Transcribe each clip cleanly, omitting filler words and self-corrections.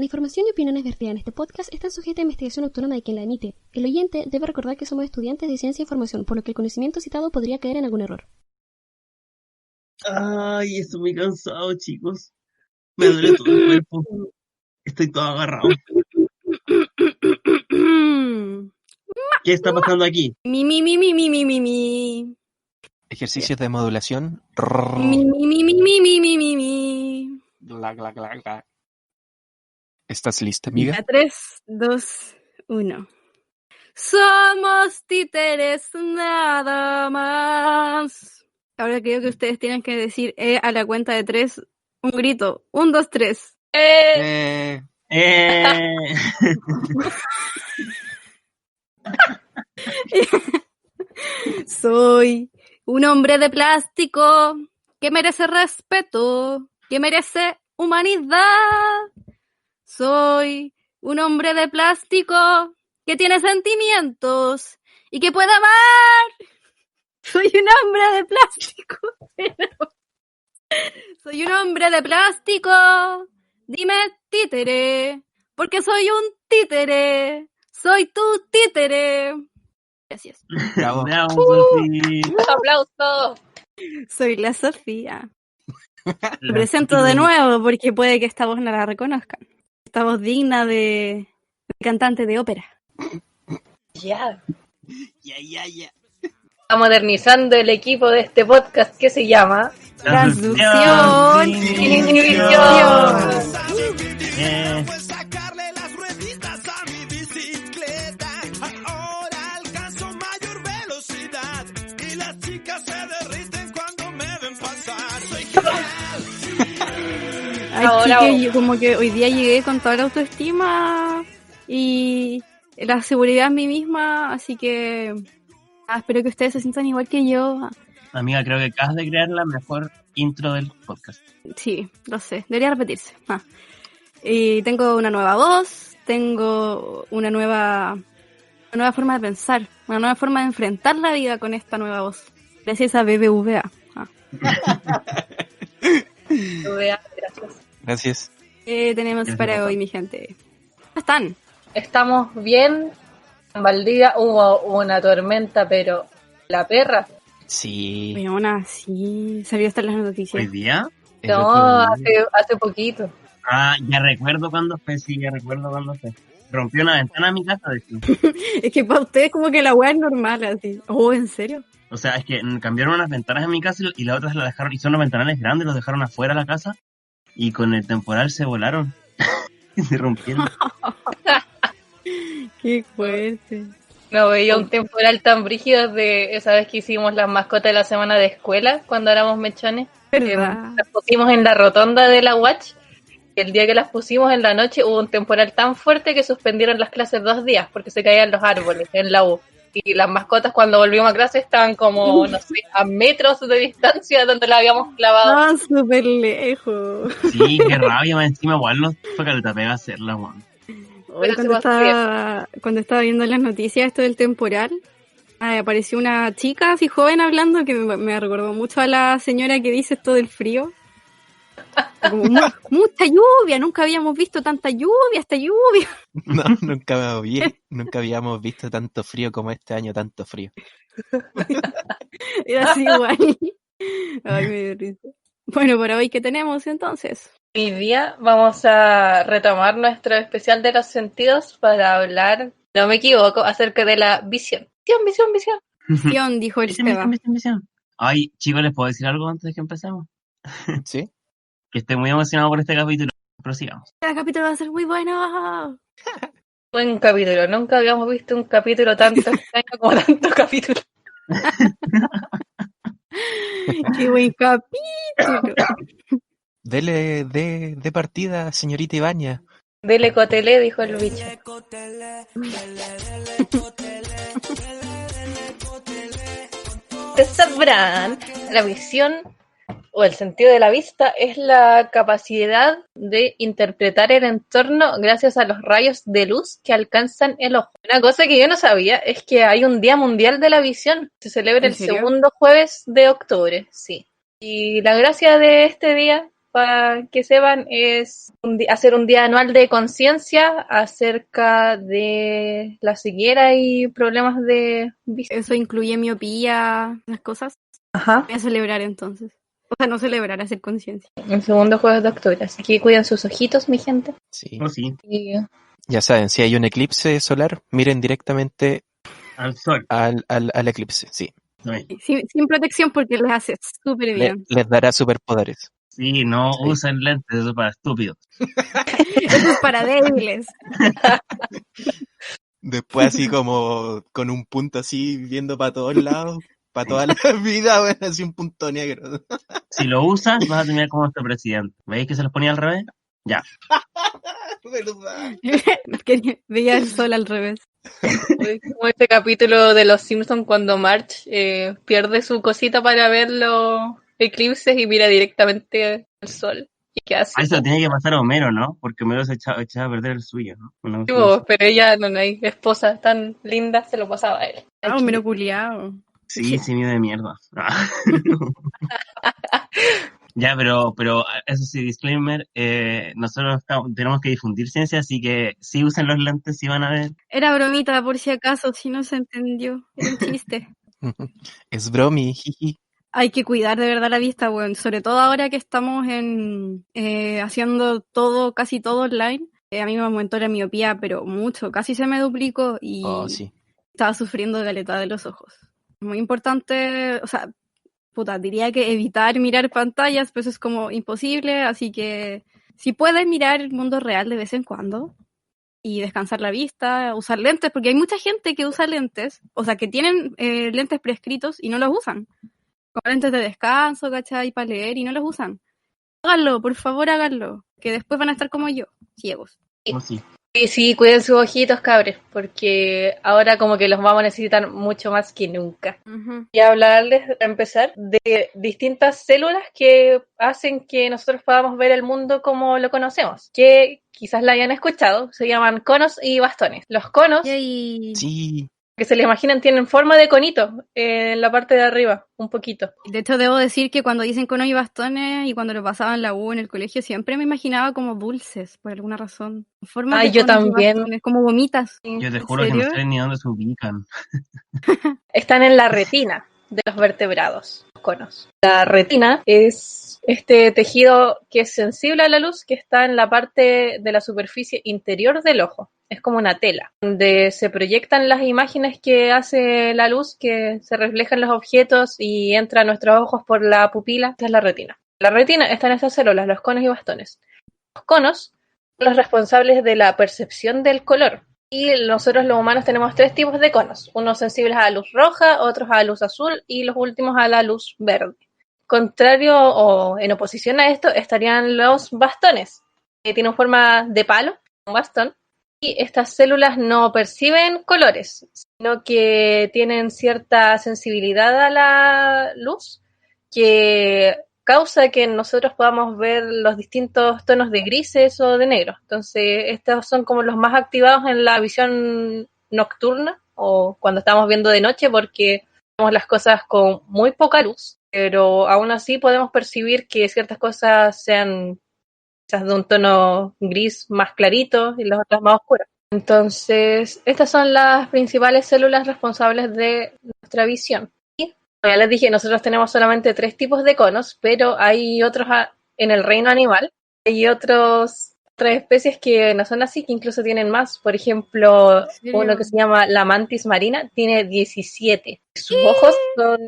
La información y opiniones vertidas en este podcast están sujetas a investigación autónoma de quien la emite. El oyente debe recordar que somos estudiantes de ciencia e información, por lo que el conocimiento citado podría caer en algún error. Ay, estoy muy cansado, chicos. Me duele todo el cuerpo. Estoy todo agarrado. ¿Qué está pasando aquí? Mi. Ejercicios de modulación. Mi. Gla, gla, gla, gla. ¿Estás lista, amiga? 3, 2, 1. Somos títeres nada más. Ahora creo que ustedes tienen que decir a la cuenta de 3 un grito. 1, 2, 3. Soy un hombre de plástico que merece respeto, que merece humanidad. Soy un hombre de plástico que tiene sentimientos y que puede amar. Soy un hombre de plástico. Soy un hombre de plástico. Dime títere, porque soy un títere. Soy tu títere. Gracias. Bravo. Bravo, Sofía. ¡Aplausos! Soy la Sofía. Me presento de nuevo porque puede que esta voz no la reconozcan. Esta voz digna de cantante de ópera. Ya. Ya. Está modernizando el equipo de este podcast que se llama Transducción sin inhibición. Sacarle las rueditas a mi bicicleta. Ahora alcanzo mayor velocidad y las chicas se derriten cuando me ven pasar. Soy Ay, Ahora, chique, yo como que hoy día llegué con toda la autoestima y la seguridad en mí misma, así que espero que ustedes se sientan igual que yo. Amiga, creo que acabas de crear la mejor intro del podcast. Sí, lo sé, debería repetirse. Y tengo una nueva voz, tengo una nueva forma de pensar, una nueva forma de enfrentar la vida con esta nueva voz. Gracias a BBVA. Gracias. Gracias. ¿Qué tenemos para hoy, mi gente? ¿Cómo están? Estamos bien. En Valdivia hubo una tormenta, pero la perra. Sí. Weona, sí, salió hasta en las noticias. ¿Hoy día? es lo No, que- hace poquito. Ya recuerdo cuándo fue, Rompió una ventana en mi casa, de hecho. Es que para ustedes como que la weá es normal, así. Oh, ¿en serio? O sea, es que cambiaron unas ventanas en mi casa y las otras las dejaron, y son unos ventanales grandes, los dejaron afuera de la casa y con el temporal se volaron. Y se rompieron. Qué fuerte. No veía un temporal tan brígido de esa vez que hicimos las mascotas de la semana de escuela, cuando éramos mechones. ¿Verdad? Las pusimos en la rotonda de la Watch. Y el día que las pusimos en la noche hubo un temporal tan fuerte que suspendieron las clases 2 días porque se caían los árboles en la U. Y las mascotas cuando volvimos a clase estaban como, no sé, a metros de distancia donde la habíamos clavado. Ah, súper lejos. Sí, qué rabia, más encima igual nos fue que te pega hacerla, weón. Hoy Pero cuando estaba viendo las noticias esto del temporal, apareció una chica así joven hablando que me recordó mucho a la señora que dice esto del frío. Como, mucha lluvia, nunca habíamos visto tanta lluvia, esta lluvia. No, nunca habíamos visto tanto frío como este año, tanto frío. Era así igual. Ay, me dio risa. Bueno, para hoy, ¿qué tenemos entonces? Hoy día vamos a retomar nuestro especial de los sentidos para hablar, no me equivoco, acerca de la visión. Visión. Visión, dijo el Seba. Visión. Ay, chicos, ¿les puedo decir algo antes de que empecemos? ¿Sí? Que estoy muy emocionado por este capítulo. Prosigamos. El capítulo va a ser muy bueno. Buen capítulo, nunca habíamos visto un capítulo tanto extraño como tanto capítulo. Qué buen capítulo. Dele de partida, señorita Ibaña. Dele cotele, dijo el bicho. Ustedes sabrán, la visión o el sentido de la vista es la capacidad de interpretar el entorno gracias a los rayos de luz que alcanzan el ojo. Una cosa que yo no sabía es que hay un Día Mundial de la Visión. Se celebra ¿En el serio? segundo jueves de octubre, sí. Y la gracia de este día para que sepan, es hacer un día anual de conciencia acerca de la ceguera y problemas de vista. Eso incluye miopía, esas cosas. Ajá. Voy a celebrar entonces. O sea, no celebrar, hacer conciencia. El segundo jueves de octubre. Así que cuiden sus ojitos, mi gente. Sí. Oh, sí, Y Ya saben, si hay un eclipse solar, miren directamente al sol. al eclipse, sí. Sin protección porque les hace súper bien. Les dará superpoderes. Sí, no Sí. usen lentes, eso es para estúpidos. Eso es para débiles. Después así como con un punto así viendo para todos lados, para toda la vida, bueno, así un punto negro. Si lo usas, vas a terminar como este presidente. ¿Veis que se los ponía al revés? Ya. ¿Verdad? Que veía el sol al revés. como este capítulo de Los Simpsons cuando Marge pierde su cosita para ver los eclipses y mira directamente al sol. ¿Y qué hace? A eso tiene que pasar a Homero, ¿no? Porque Homero se echaba a perder el suyo, ¿no? Una Sí, cosa así. pero ella, no hay esposa tan linda, se lo pasaba a él. Ah, un mero culiao. Sí, de mierda. Ya, pero eso sí, disclaimer, nosotros tenemos que difundir ciencia, así que sí usen los lentes si van a ver. Era bromita por si acaso, si no se entendió. Era un chiste. Es bromi, jiji. Hay que cuidar de verdad la vista, bueno, sobre todo ahora que estamos haciendo todo, casi todo online. A mí me aumentó la miopía, pero mucho, casi se me duplicó y Oh, sí. estaba sufriendo de caleta de los ojos. Muy importante, o sea, diría que evitar mirar pantallas, pues es como imposible, así que si puedes mirar el mundo real de vez en cuando y descansar la vista, usar lentes, porque hay mucha gente que usa lentes, o sea, que tienen lentes prescritos y no los usan. Como lentes de descanso, ¿cachai? Para leer y no los usan. Háganlo, por favor, háganlo, que después van a estar como yo, ciegos. Oh, sí. Y sí, cuiden sus ojitos, cabres, porque ahora como que los vamos a necesitar mucho más que nunca. Uh-huh. Y hablarles, para empezar, de distintas células que hacen que nosotros podamos ver el mundo como lo conocemos, que quizás la hayan escuchado, se llaman conos y bastones. Los conos, Yay. Sí. que se les imaginan, tienen forma de conito en la parte de arriba, un poquito. De hecho, debo decir que cuando dicen conos y bastones y cuando lo pasaba en la U en el colegio, siempre me imaginaba como dulces, por alguna razón. En forma Ay, de yo conos y también. bastones, como gomitas. Yo te ¿En juro que no serio? sé ni dónde se ubican. Están en la retina de los vertebrados, los conos. La retina es este tejido que es sensible a la luz, que está en la parte de la superficie interior del ojo. Es como una tela, donde se proyectan las imágenes que hace la luz, que se reflejan los objetos y entra a nuestros ojos por la pupila. Esta es la retina. La retina está en estas células, los conos y bastones. Los conos son los responsables de la percepción del color. Y nosotros los humanos tenemos 3 tipos de conos, unos sensibles a la luz roja, otros a la luz azul y los últimos a la luz verde. Contrario o en oposición a esto estarían los bastones, que tienen forma de palo, un bastón, y estas células no perciben colores, sino que tienen cierta sensibilidad a la luz que causa que nosotros podamos ver los distintos tonos de grises o de negro. Entonces, estos son como los más activados en la visión nocturna o cuando estamos viendo de noche porque vemos las cosas con muy poca luz, pero aún así podemos percibir que ciertas cosas sean quizás de un tono gris más clarito y las otras más oscuras. Entonces, estas son las principales células responsables de nuestra visión. Ya les dije, nosotros tenemos solamente 3 tipos de conos, pero hay otros en el reino animal. Hay otras especies que no son así, que incluso tienen más. Por ejemplo, uno que se llama la mantis marina tiene 17. Sus ojos son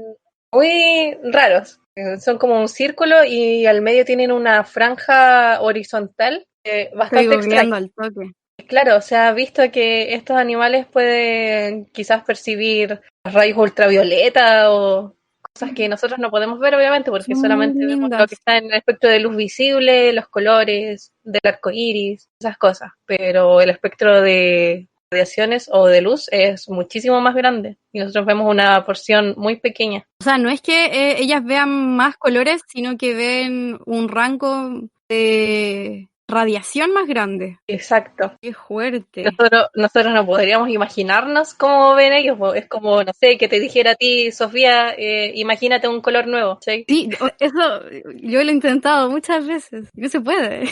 muy raros. Son como un círculo y al medio tienen una franja horizontal bastante extraña. Al toque. Claro, se ha visto que estos animales pueden quizás percibir rayos ultravioleta o cosas que nosotros no podemos ver, obviamente, porque Son solamente muy vemos lo lindas. que está en el espectro de luz visible, los colores del arco iris, esas cosas. Pero el espectro de radiaciones o de luz es muchísimo más grande y nosotros vemos una porción muy pequeña. O sea, no es que ellas vean más colores, sino que ven un rango de radiación más grande. Exacto. Qué fuerte. Nosotros no podríamos imaginarnos cómo ven ellos. Es como, no sé, que te dijera a ti, Sofía, imagínate un color nuevo. ¿Sí? Sí, eso yo lo he intentado muchas veces. No se puede.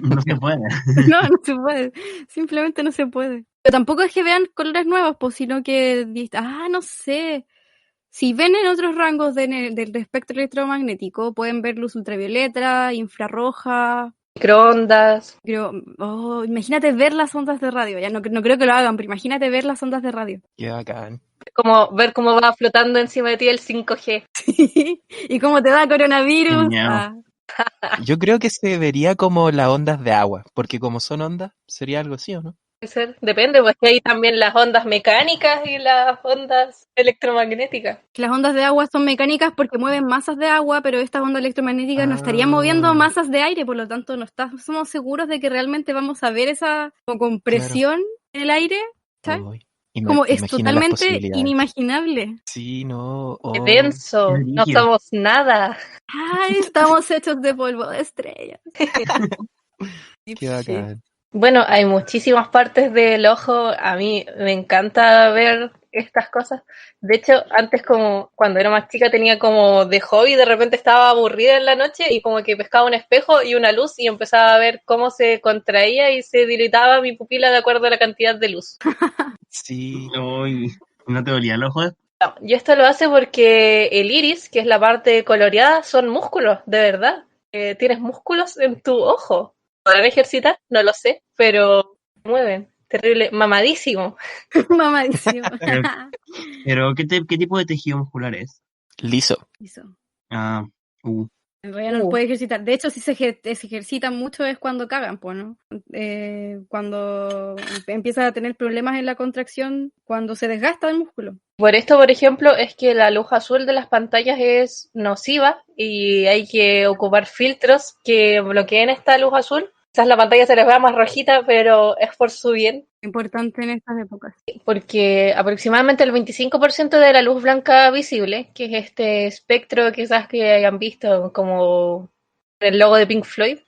No se puede. No se puede. Simplemente no se puede. Pero tampoco es que vean colores nuevos, pues, sino que, no sé. Si ven en otros rangos del espectro electromagnético, pueden ver luz ultravioleta, infrarroja. Microondas. Imagínate ver las ondas de radio. Ya no creo que lo hagan, pero imagínate ver las ondas de radio. Qué bacán. Como ver cómo va flotando encima de ti el 5G. ¿Y cómo te da coronavirus? Genial. Yo creo que se vería como las ondas de agua, porque como son ondas, sería algo así, ¿o no? Puede ser. Depende, pues que hay también las ondas mecánicas y las ondas electromagnéticas. Las ondas de agua son mecánicas porque mueven masas de agua, pero estas ondas electromagnéticas no estarían moviendo masas de aire, por lo tanto no somos seguros de que realmente vamos a ver esa compresión en el aire, ¿sabes? Uy, Como es imagina las totalmente posibilidades. inimaginable. Sí, no. ¡Qué Oh. denso! qué No brillo. somos nada. Ay, estamos hechos de polvo de estrellas. Qué bacán. Bueno, hay muchísimas partes del ojo. A mí me encanta ver estas cosas. De hecho, antes como cuando era más chica tenía como de hobby, de repente estaba aburrida en la noche y como que pescaba un espejo y una luz y empezaba a ver cómo se contraía y se dilataba mi pupila de acuerdo a la cantidad de luz. Sí. Uy, ¿no te dolía el ojo? No, y esto lo hace porque el iris, que es la parte coloreada, son músculos, de verdad. Tienes músculos en tu ojo. ¿Podrán ejercitar? No lo sé, pero mueven. Terrible, mamadísimo. Mamadísimo. Pero ¿qué tipo de tejido muscular es? Liso. Eso. Ah, En realidad no puede ejercitar. De hecho, si se ejercitan mucho es cuando cagan, pues, ¿no? Cuando empiezas a tener problemas en la contracción, cuando se desgasta el músculo. Por esto, por ejemplo, es que la luz azul de las pantallas es nociva y hay que ocupar filtros que bloqueen esta luz azul. Quizás la pantalla se les vea más rojita, pero es por su bien, Importante en estas épocas. porque aproximadamente el 25% de la luz blanca visible, que es este espectro quizás que hayan visto como el logo de Pink Floyd,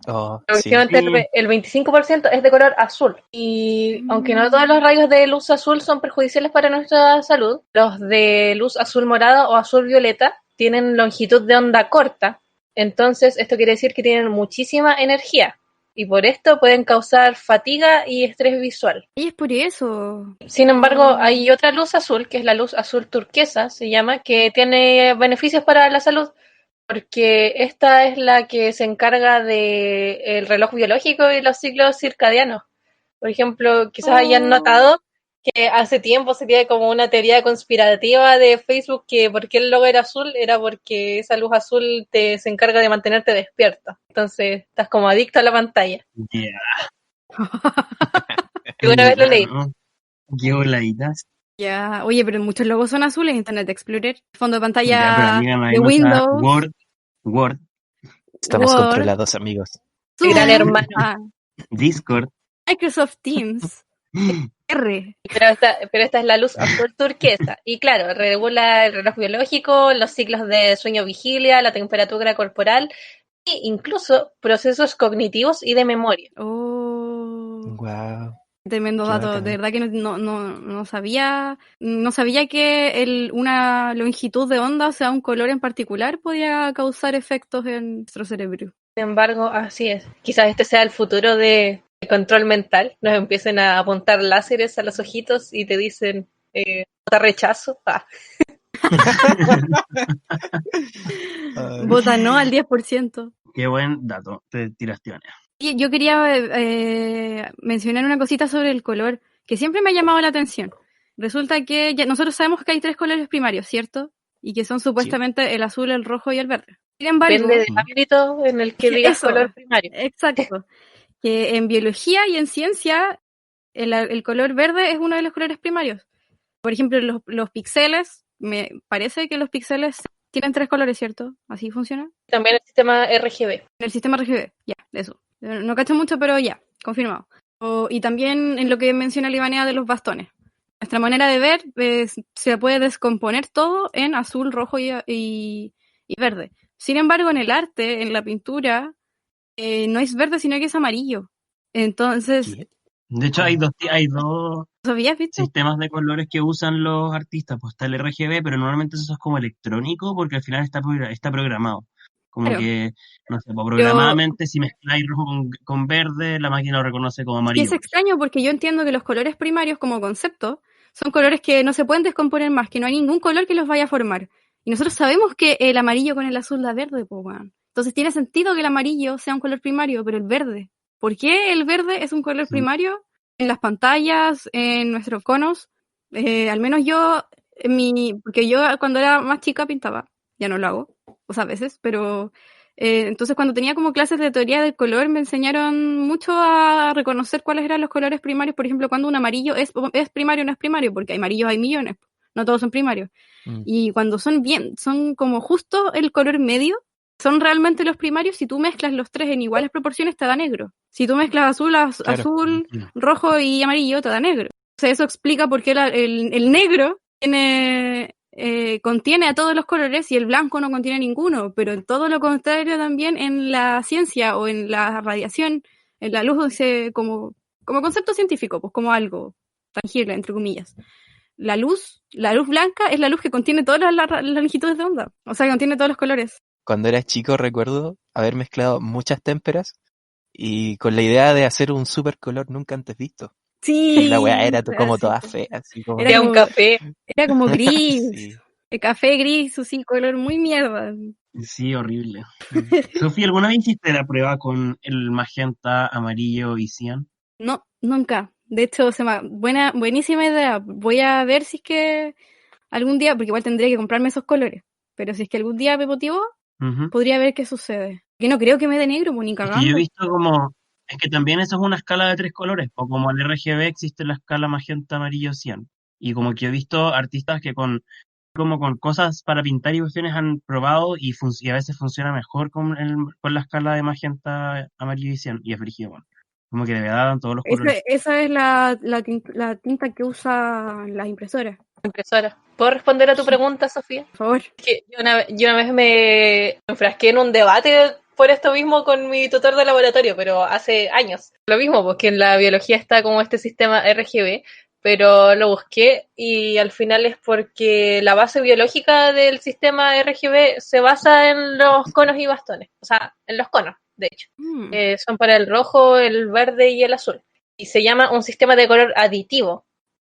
Oh, sí. aproximadamente el 25% es de color azul. Y aunque no todos los rayos de luz azul son perjudiciales para nuestra salud, los de luz azul morada o azul violeta tienen longitud de onda corta. Entonces, esto quiere decir que tienen muchísima energía. Y por esto pueden causar fatiga y estrés visual. Y es por eso. Sin embargo, hay otra luz azul, que es la luz azul turquesa, se llama, que tiene beneficios para la salud, porque esta es la que se encarga del reloj biológico y los ciclos circadianos. Por ejemplo, quizás hayan notado que hace tiempo se tiene como una teoría conspirativa de Facebook que por qué el logo era azul, era porque esa luz azul se encarga de mantenerte despierto. Entonces, estás como adicto a la pantalla. yeah. ¿Alguna vez lo leí? Qué voladitas. Ya, oye, pero muchos logos son azules. Internet Explorer, fondo de Ya, pero pantalla amiga, no hay de mucha Windows. Word, Estamos Word. controlados, amigos. Zoom, Gran hermano. Discord. Microsoft Teams. R. Pero esta es la luz azul turquesa. Y claro, regula el reloj biológico, los ciclos de sueño-vigilia, la temperatura corporal e incluso procesos cognitivos y de memoria. Oh, Wow. tremendo Qué dato. bacán. De verdad que no sabía que una longitud de onda, o sea, un color en particular, podía causar efectos en nuestro cerebro. Sin embargo, así es. Quizás este sea el futuro de control mental. Nos empiecen a apuntar láseres a los ojitos y te dicen, "Vota rechazo". Ah. Ay. Vota no al 10%. Qué buen dato. Te tiraste una. Y yo quería mencionar una cosita sobre el color, que siempre me ha llamado la atención. Resulta que nosotros sabemos que hay 3 colores primarios, ¿cierto? Y que son supuestamente el azul, el rojo y el verde. Sin embargo, Depende del ámbito en el que digas Eso. color primario. exacto, que en biología y en ciencia el color verde es uno de los colores primarios. Por ejemplo, los píxeles, me parece que los píxeles tienen 3 colores, ¿cierto? ¿Así funciona? También el sistema RGB. En el sistema RGB, ya, eso. No cacho mucho, pero ya, confirmado. Y también en lo que menciona Livanea de los bastones. Nuestra manera de ver se puede descomponer todo en azul, rojo y verde. Sin embargo, en el arte, en la pintura, no es verde, sino que es amarillo. Entonces, ¿Qué? De hecho, hay dos ¿sabías, visto? sistemas de colores que usan los artistas. Pues está el RGB, pero normalmente eso es como electrónico porque al final está programado. Como Claro. que, no sé, pues, Yo, programadamente si mezcláis rojo con verde, la máquina lo reconoce como sí, amarillo. es extraño porque yo entiendo que los colores primarios como concepto son colores que no se pueden descomponer más, que no hay ningún color que los vaya a formar. Y nosotros sabemos que el amarillo con el azul da verde, pues, weón. Entonces tiene sentido que el amarillo sea un color primario, pero el verde. ¿Por qué el verde es un color Sí. primario? En las pantallas, en nuestros conos. Al menos yo, porque yo cuando era más chica pintaba, ya no lo hago, o sea, a veces, pero entonces cuando tenía como clases de teoría del color me enseñaron mucho a reconocer cuáles eran los colores primarios, por ejemplo, cuando un amarillo es primario o no es primario, porque hay amarillos hay millones, no todos son primarios. Y cuando son como justo el color medio, son realmente los primarios. Si tú mezclas los tres en iguales proporciones te da negro. Si tú mezclas azul, azul, rojo y amarillo te da negro. O sea, eso explica por qué el negro contiene a todos los colores y el blanco no contiene ninguno, pero en todo lo contrario también en la ciencia o en la radiación, en la luz, como concepto científico, pues como algo tangible, entre comillas. La luz blanca es la luz que contiene todas las longitudes de onda, o sea, que contiene todos los colores. Cuando era chico recuerdo haber mezclado muchas témperas y con la idea de hacer un super color nunca antes visto. Sí. Y la weá era como así, toda fea, así como... Era un café. Era como gris, Sí. de café gris, así, color muy mierda. Sí, horrible. Sofía, ¿alguna vez hiciste la prueba con el magenta, amarillo y cian? No, nunca. De hecho, buenísima idea. Voy a ver si es que algún día, porque igual tendría que comprarme esos colores, pero si es que algún día me motivo, Ujú. podría ver qué sucede. Que no creo que me dé negro, pues ni Es que yo he cagando. visto como... Es que también eso es una escala de 3 colores, o como el RGB existe la escala magenta, amarillo, cian. Y como que he visto artistas que con cosas para pintar y cuestiones han probado y a veces funciona mejor con la escala de magenta, amarillo y cian. Y es brígido, bueno. Como que de verdad dan todos los colores. Esa es la tinta que usan las impresoras, Impresora. ¿Puedo responder a tu pregunta, Sofía? por favor. Que yo una vez me enfrasqué en un debate por esto mismo con mi tutor de laboratorio, pero hace años. Lo mismo, porque en la biología está como este sistema RGB, pero lo busqué y al final es porque la base biológica del sistema RGB se basa en los conos y bastones, o sea, en los conos, de hecho. Son para el rojo, el verde y el azul. Y se llama un sistema de color aditivo,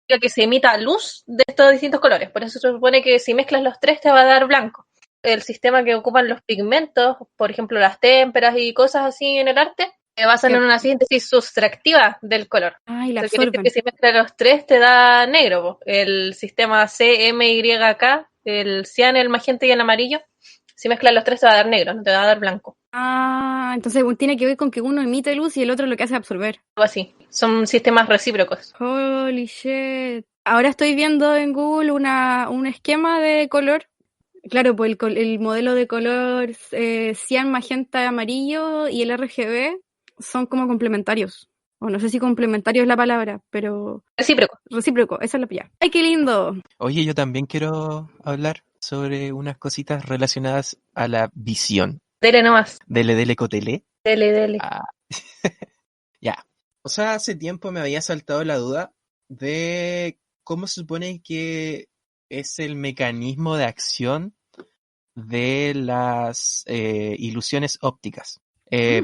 que se emita luz de estos distintos colores. Por eso se supone que si mezclas los tres te va a dar blanco. El sistema que ocupan los pigmentos, por ejemplo las témperas y cosas así en el arte, se basan en una síntesis sustractiva del color. Ay, la Eso quiere decir absorben. que si mezclas los tres te da negro, po. El sistema CMYK, el cian, el magenta y el amarillo, si mezclas los tres te va a dar negro, no te va a dar blanco. Ah, entonces tiene que ver con que uno emite luz y el otro lo que hace es absorber. Algo así. Son sistemas recíprocos. Holy shit. Ahora estoy viendo en Google un esquema de color. Claro, pues el modelo de color cian, magenta, amarillo y el RGB son como complementarios. O no sé si complementario es la palabra, pero Recíproco. recíproco, esa es la palabra. ¡Ay, qué lindo! Oye, yo también quiero hablar sobre unas cositas relacionadas a la visión. Dele nomás. Dele cotelé. Dele. Ah. Ya. O sea, hace tiempo me había saltado la duda de cómo se supone que es el mecanismo de acción de las ilusiones ópticas.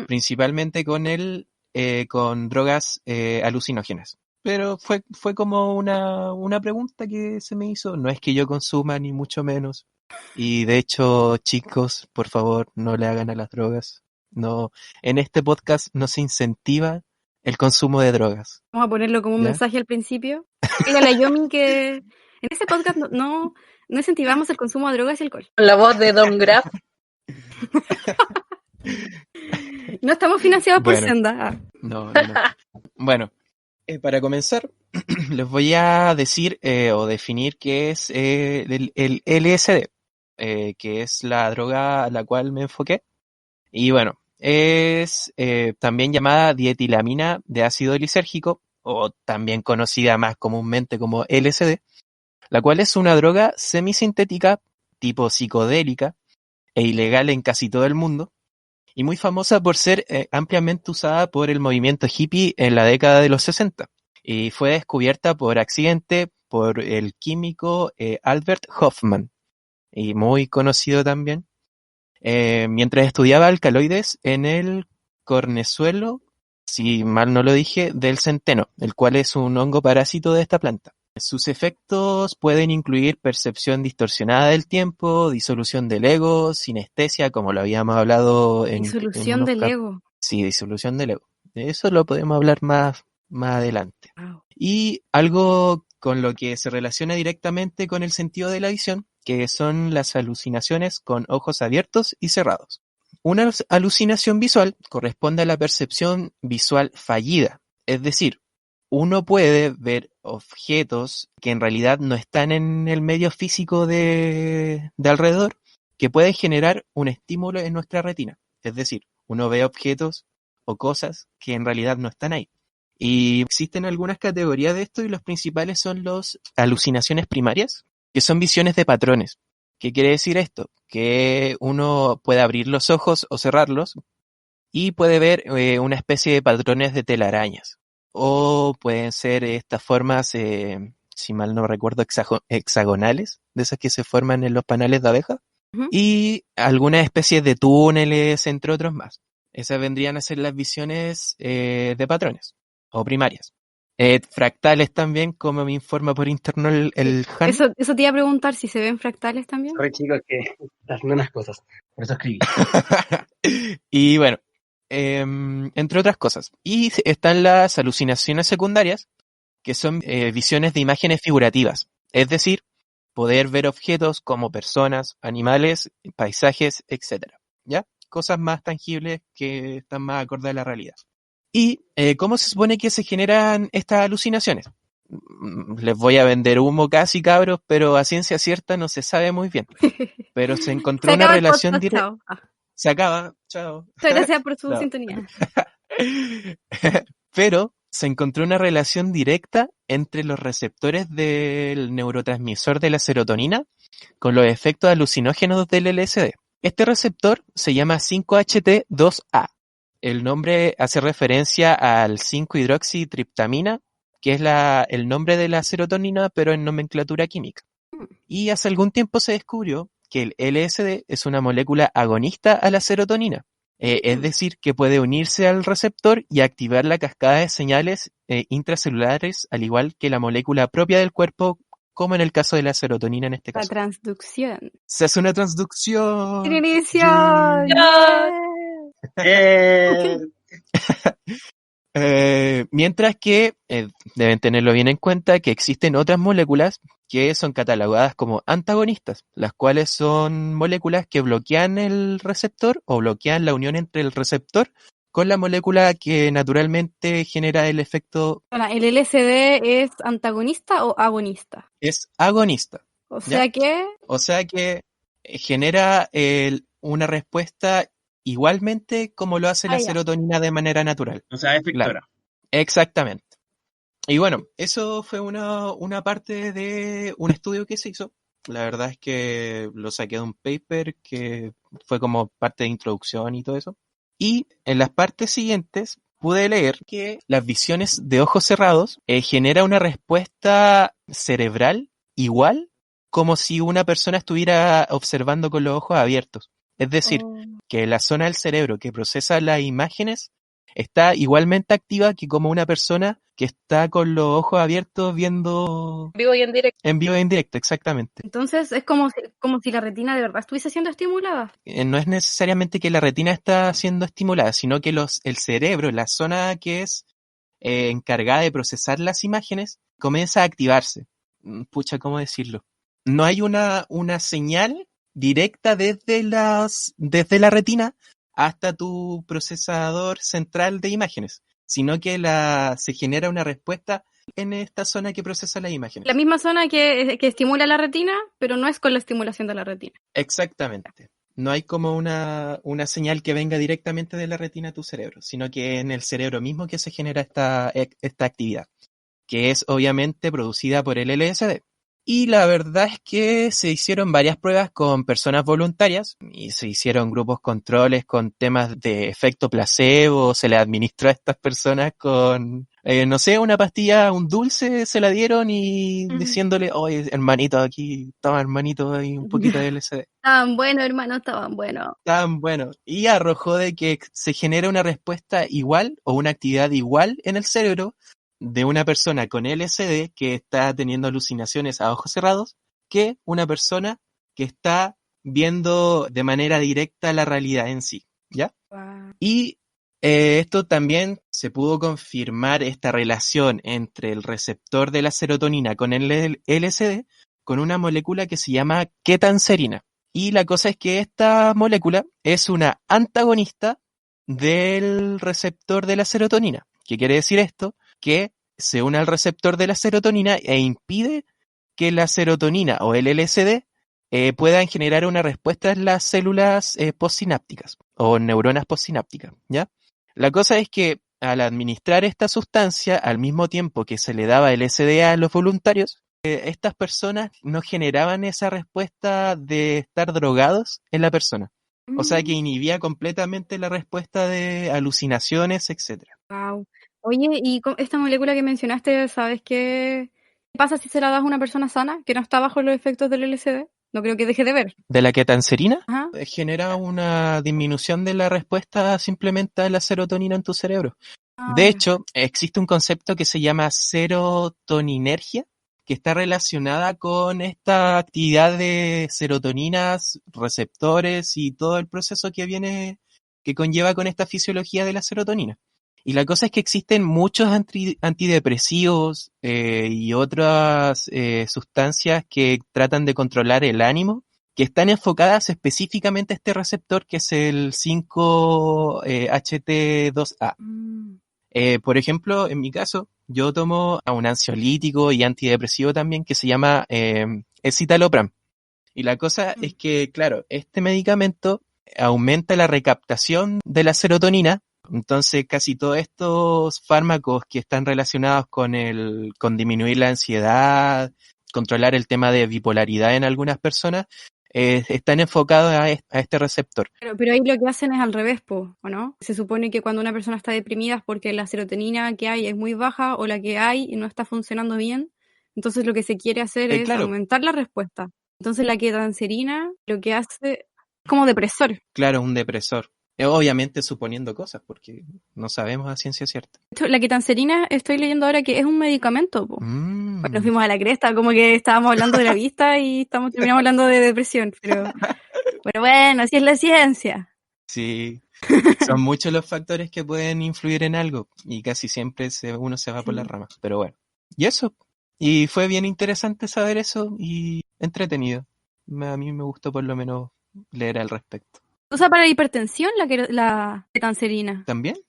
Principalmente con drogas alucinógenas. Pero fue como una pregunta que se me hizo. No es que yo consuma, ni mucho menos. Y de hecho, chicos, por favor, no le hagan a las drogas. No, en este podcast no se incentiva el consumo de drogas. Vamos a ponerlo como un ¿Ya? mensaje al principio. Dígale a Yomi que en este podcast no incentivamos el consumo de drogas y alcohol. Con la voz de Don Graff. No estamos financiados por Bueno. Senda. Ah. No. Bueno, para comenzar, les voy a decir o definir qué es el LSD, que es la droga a la cual me enfoqué. Y bueno, es también llamada dietilamina de ácido lisérgico, o también conocida más comúnmente como LSD, la cual es una droga semisintética, tipo psicodélica, e ilegal en casi todo el mundo, y muy famosa por ser ampliamente usada por el movimiento hippie en la década de los 60. Y fue descubierta por accidente por el químico Albert Hoffman, y muy conocido también, mientras estudiaba alcaloides en el cornezuelo, si mal no lo dije, del centeno, el cual es un hongo parásito de esta planta. Sus efectos pueden incluir percepción distorsionada del tiempo, disolución del ego, sinestesia, como lo habíamos hablado en Disolución unos del ego. Sí, disolución del ego. De eso lo podemos hablar más adelante. Wow. Y algo con lo que se relaciona directamente con el sentido de la visión, que son las alucinaciones con ojos abiertos y cerrados. Una alucinación visual corresponde a la percepción visual fallida, es decir, uno puede ver objetos que en realidad no están en el medio físico de alrededor, que pueden generar un estímulo en nuestra retina. Es decir, uno ve objetos o cosas que en realidad no están ahí. Y existen algunas categorías de esto y los principales son las alucinaciones primarias, que son visiones de patrones. ¿Qué quiere decir esto? Que uno puede abrir los ojos o cerrarlos y puede ver una especie de patrones de telarañas. O pueden ser estas formas, si mal no recuerdo, hexagonales, de esas que se forman en los panales de abeja. Ujú. Y algunas especies de túneles, entre otros más. Esas vendrían a ser las visiones de patrones o primarias. Fractales también, como me informa por interno el Han. Eso te iba a preguntar si se ven fractales también. Sorry, chicos, que estás haciendo unas cosas. Por eso escribí. Y bueno, entre otras cosas. Y están las alucinaciones secundarias, que son visiones de imágenes figurativas. Es decir, poder ver objetos como personas, animales, paisajes, etc. ¿Ya? Cosas más tangibles que están más acorde a la realidad. ¿Y cómo se supone que se generan estas alucinaciones? Les voy a vender humo casi, cabros, pero a ciencia cierta no se sabe muy bien. Pero se encontró Se una acaba el relación podcast, directa. chao. Ah, Se acaba, chao. muchas gracias por su No. sintonía. Pero se encontró una relación directa entre los receptores del neurotransmisor de la serotonina con los efectos alucinógenos del LSD. Este receptor se llama 5-HT2A. El nombre hace referencia al 5-hidroxitriptamina, que es el nombre de la serotonina, pero en nomenclatura química. Y hace algún tiempo se descubrió que el LSD es una molécula agonista a la serotonina. Es decir, que puede unirse al receptor y activar la cascada de señales intracelulares, al igual que la molécula propia del cuerpo, como en el caso de la serotonina en este La caso. transducción. Se hace una transducción. ¡Inicio! Mientras que deben tenerlo bien en cuenta que existen otras moléculas que son catalogadas como antagonistas, las cuales son moléculas que bloquean el receptor o bloquean la unión entre el receptor con la molécula que naturalmente genera el efecto. ¿El LSD es antagonista o agonista? Es agonista. O sea que... O sea que genera una respuesta igualmente como lo hace la serotonina de manera natural. O sea, efectora. Claro. Exactamente. Y bueno, eso fue una parte de un estudio que se hizo. La verdad es que lo saqué de un paper que fue como parte de introducción y todo eso. Y en las partes siguientes pude leer que las visiones de ojos cerrados genera una respuesta cerebral igual como si una persona estuviera observando con los ojos abiertos. Es decir, que la zona del cerebro que procesa las imágenes está igualmente activa que como una persona que está con los ojos abiertos viendo... Vivo y en directo. En vivo y en directo, exactamente. Entonces es como si la retina de verdad estuviese siendo estimulada. No es necesariamente que la retina está siendo estimulada, sino que el cerebro, la zona que es encargada de procesar las imágenes, comienza a activarse. Pucha, ¿cómo decirlo? No hay una señal directa desde la retina hasta tu procesador central de imágenes, sino que se genera una respuesta en esta zona que procesa las imágenes. La misma zona que estimula la retina, pero no es con la estimulación de la retina. Exactamente. No hay como una señal que venga directamente de la retina a tu cerebro, sino que en el cerebro mismo que se genera esta actividad, que es obviamente producida por el LSD. Y la verdad es que se hicieron varias pruebas con personas voluntarias y se hicieron grupos controles con temas de efecto placebo, se le administró a estas personas con, no sé, una pastilla, un dulce, se la dieron y diciéndole, oye, hermanito, aquí, toma hermanito, hay un poquito de LSD. Estaban buenos, hermano, estaban buenos. Tan bueno. Y arrojó de que se genera una respuesta igual o una actividad igual en el cerebro de una persona con LSD que está teniendo alucinaciones a ojos cerrados que una persona que está viendo de manera directa la realidad en sí, ¿ya? Wow. Y esto también se pudo confirmar esta relación entre el receptor de la serotonina con el LSD con una molécula que se llama ketanserina. Y la cosa es que esta molécula es una antagonista del receptor de la serotonina. ¿Qué quiere decir esto? Que se une al receptor de la serotonina e impide que la serotonina o el LSD puedan generar una respuesta en las células postsinápticas o neuronas postsinápticas, ¿ya? La cosa es que al administrar esta sustancia, al mismo tiempo que se le daba el LSD a los voluntarios, estas personas no generaban esa respuesta de estar drogados en la persona. O sea que inhibía completamente la respuesta de alucinaciones, etcétera. Wow. Oye, y esta molécula que mencionaste, ¿sabes qué pasa si se la das a una persona sana que no está bajo los efectos del LSD? No creo que deje de ver. De la ketanserina Ajá. genera una disminución de la respuesta simplemente a la serotonina en tu cerebro. Ah, De ya. hecho, existe un concepto que se llama serotoninergia, que está relacionada con esta actividad de serotoninas, receptores y todo el proceso que conlleva con esta fisiología de la serotonina. Y la cosa es que existen muchos antidepresivos y otras sustancias que tratan de controlar el ánimo, que están enfocadas específicamente a este receptor que es el 5-HT2A. Por ejemplo, en mi caso, yo tomo un ansiolítico y antidepresivo también que se llama escitalopram. Y la cosa es que, claro, este medicamento aumenta la recaptación de la serotonina. Entonces, casi todos estos fármacos que están relacionados con disminuir la ansiedad, controlar el tema de bipolaridad en algunas personas, están enfocados a este receptor. Pero ahí lo que hacen es al revés, ¿o no? Se supone que cuando una persona está deprimida es porque la serotonina que hay es muy baja o la que hay no está funcionando bien. Entonces lo que se quiere hacer es claro. aumentar la respuesta. Entonces la ketanserina lo que hace es como depresor. Claro, un depresor. Obviamente suponiendo cosas, porque no sabemos a ciencia cierta. De hecho, la ketanserina estoy leyendo ahora que es un medicamento, po. Mm. Nos fuimos a la cresta, como que estábamos hablando de la vista y terminamos hablando de depresión. Pero bueno, así es la ciencia. Sí, son muchos los factores que pueden influir en algo y casi siempre uno se va por las ramas. Pero bueno, y eso. Y fue bien interesante saber eso y entretenido. A mí me gustó por lo menos leer al respecto. O sea, para la hipertensión, la ketanserina. ¿También? Sí.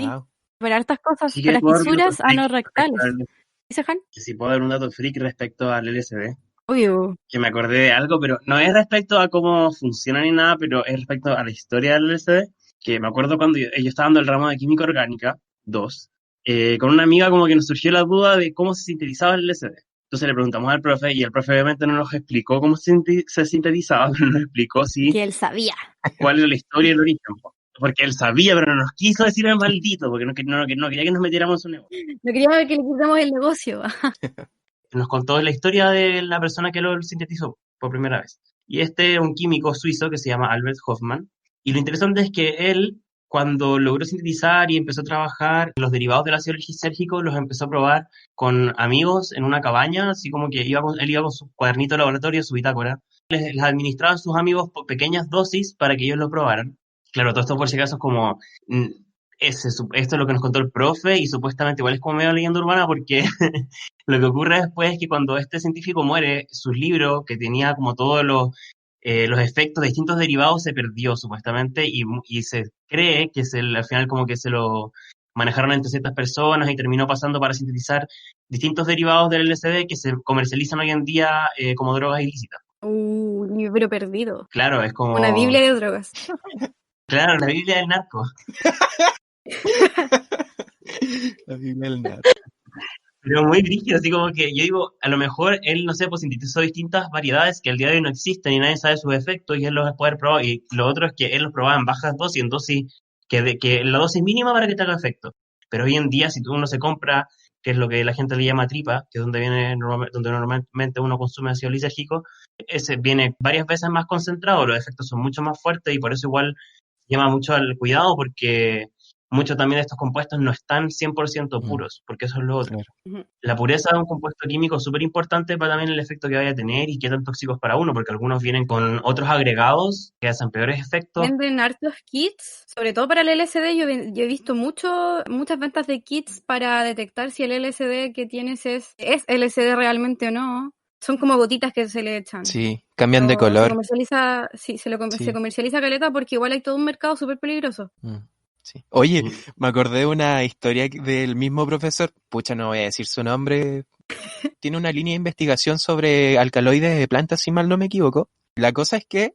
Wow. Para hartas cosas, Sí, para que puedo dar un fisuras dato freak anorrectales. respecto al- ¿Dice Han? Que si puedo dar un dato freak respecto al LSD. Obvio. Que me acordé de algo, pero no es respecto a cómo funciona ni nada, pero es respecto a la historia del LSD, que me acuerdo cuando yo estaba dando el ramo de Química Orgánica 2, con una amiga como que nos surgió la duda de cómo se sintetizaba el LSD. Entonces le preguntamos al profe y el profe obviamente no nos explicó cómo se sintetizaba, pero nos explicó Que él sabía. cuál era la historia y el origen. Porque él sabía, pero no nos quiso decir el maldito, porque no quería que nos metiéramos en su negocio. No queríamos que le quitamos el negocio. Nos contó la historia de la persona que lo sintetizó por primera vez. Y este es un químico suizo que se llama Albert Hoffman. Y lo interesante es que él, cuando logró sintetizar y empezó a trabajar los derivados del ácido lisérgico, los empezó a probar con amigos en una cabaña, así como que él iba con su cuadernito de laboratorio, su bitácora. Les administraba a sus amigos por pequeñas dosis para que ellos lo probaran. Claro, todo esto por si acaso es como... esto es lo que nos contó el profe y supuestamente igual es como medio leyenda urbana porque lo que ocurre después es que cuando este científico muere, sus libros, que tenía como todos los efectos de distintos derivados, se perdió supuestamente y se cree que al final como que se lo manejaron entre ciertas personas y terminó pasando para sintetizar distintos derivados del LSD que se comercializan hoy en día como drogas ilícitas. Libro perdido. Claro, es como... Una biblia de drogas. Claro, la Biblia del narco. La Biblia del narco. Pero muy brígido, así como que yo digo, a lo mejor él, no sé, pues sintetizó distintas variedades que al día de hoy no existen y nadie sabe sus efectos y él los puede haber probado. Y lo otro es que él los probaba en bajas dosis, en dosis que la dosis mínima para que te haga efecto. Pero hoy en día, si uno se compra, que es lo que la gente le llama tripa, que es donde viene donde normalmente uno consume ácido lisérgico, ese viene varias veces más concentrado, los efectos son mucho más fuertes y por eso igual llama mucho al cuidado porque muchos también de estos compuestos no están 100% puros, porque eso es lo otro. Claro. La pureza de un compuesto químico es súper importante para también el efecto que vaya a tener y qué tan tóxicos para uno, porque algunos vienen con otros agregados que hacen peores efectos. Venden hartos kits, sobre todo para el LSD. Yo he visto muchas ventas de kits para detectar si el LSD que tienes es LSD realmente o no. Son como gotitas que se le echan. Sí, cambian de Se color. comercializa, sí, se Sí. comercializa caleta porque igual hay todo un mercado súper peligroso. Sí. Oye, me acordé de una historia del mismo profesor, pucha, no voy a decir su nombre, tiene una línea de investigación sobre alcaloides de plantas, si mal no me equivoco. La cosa es que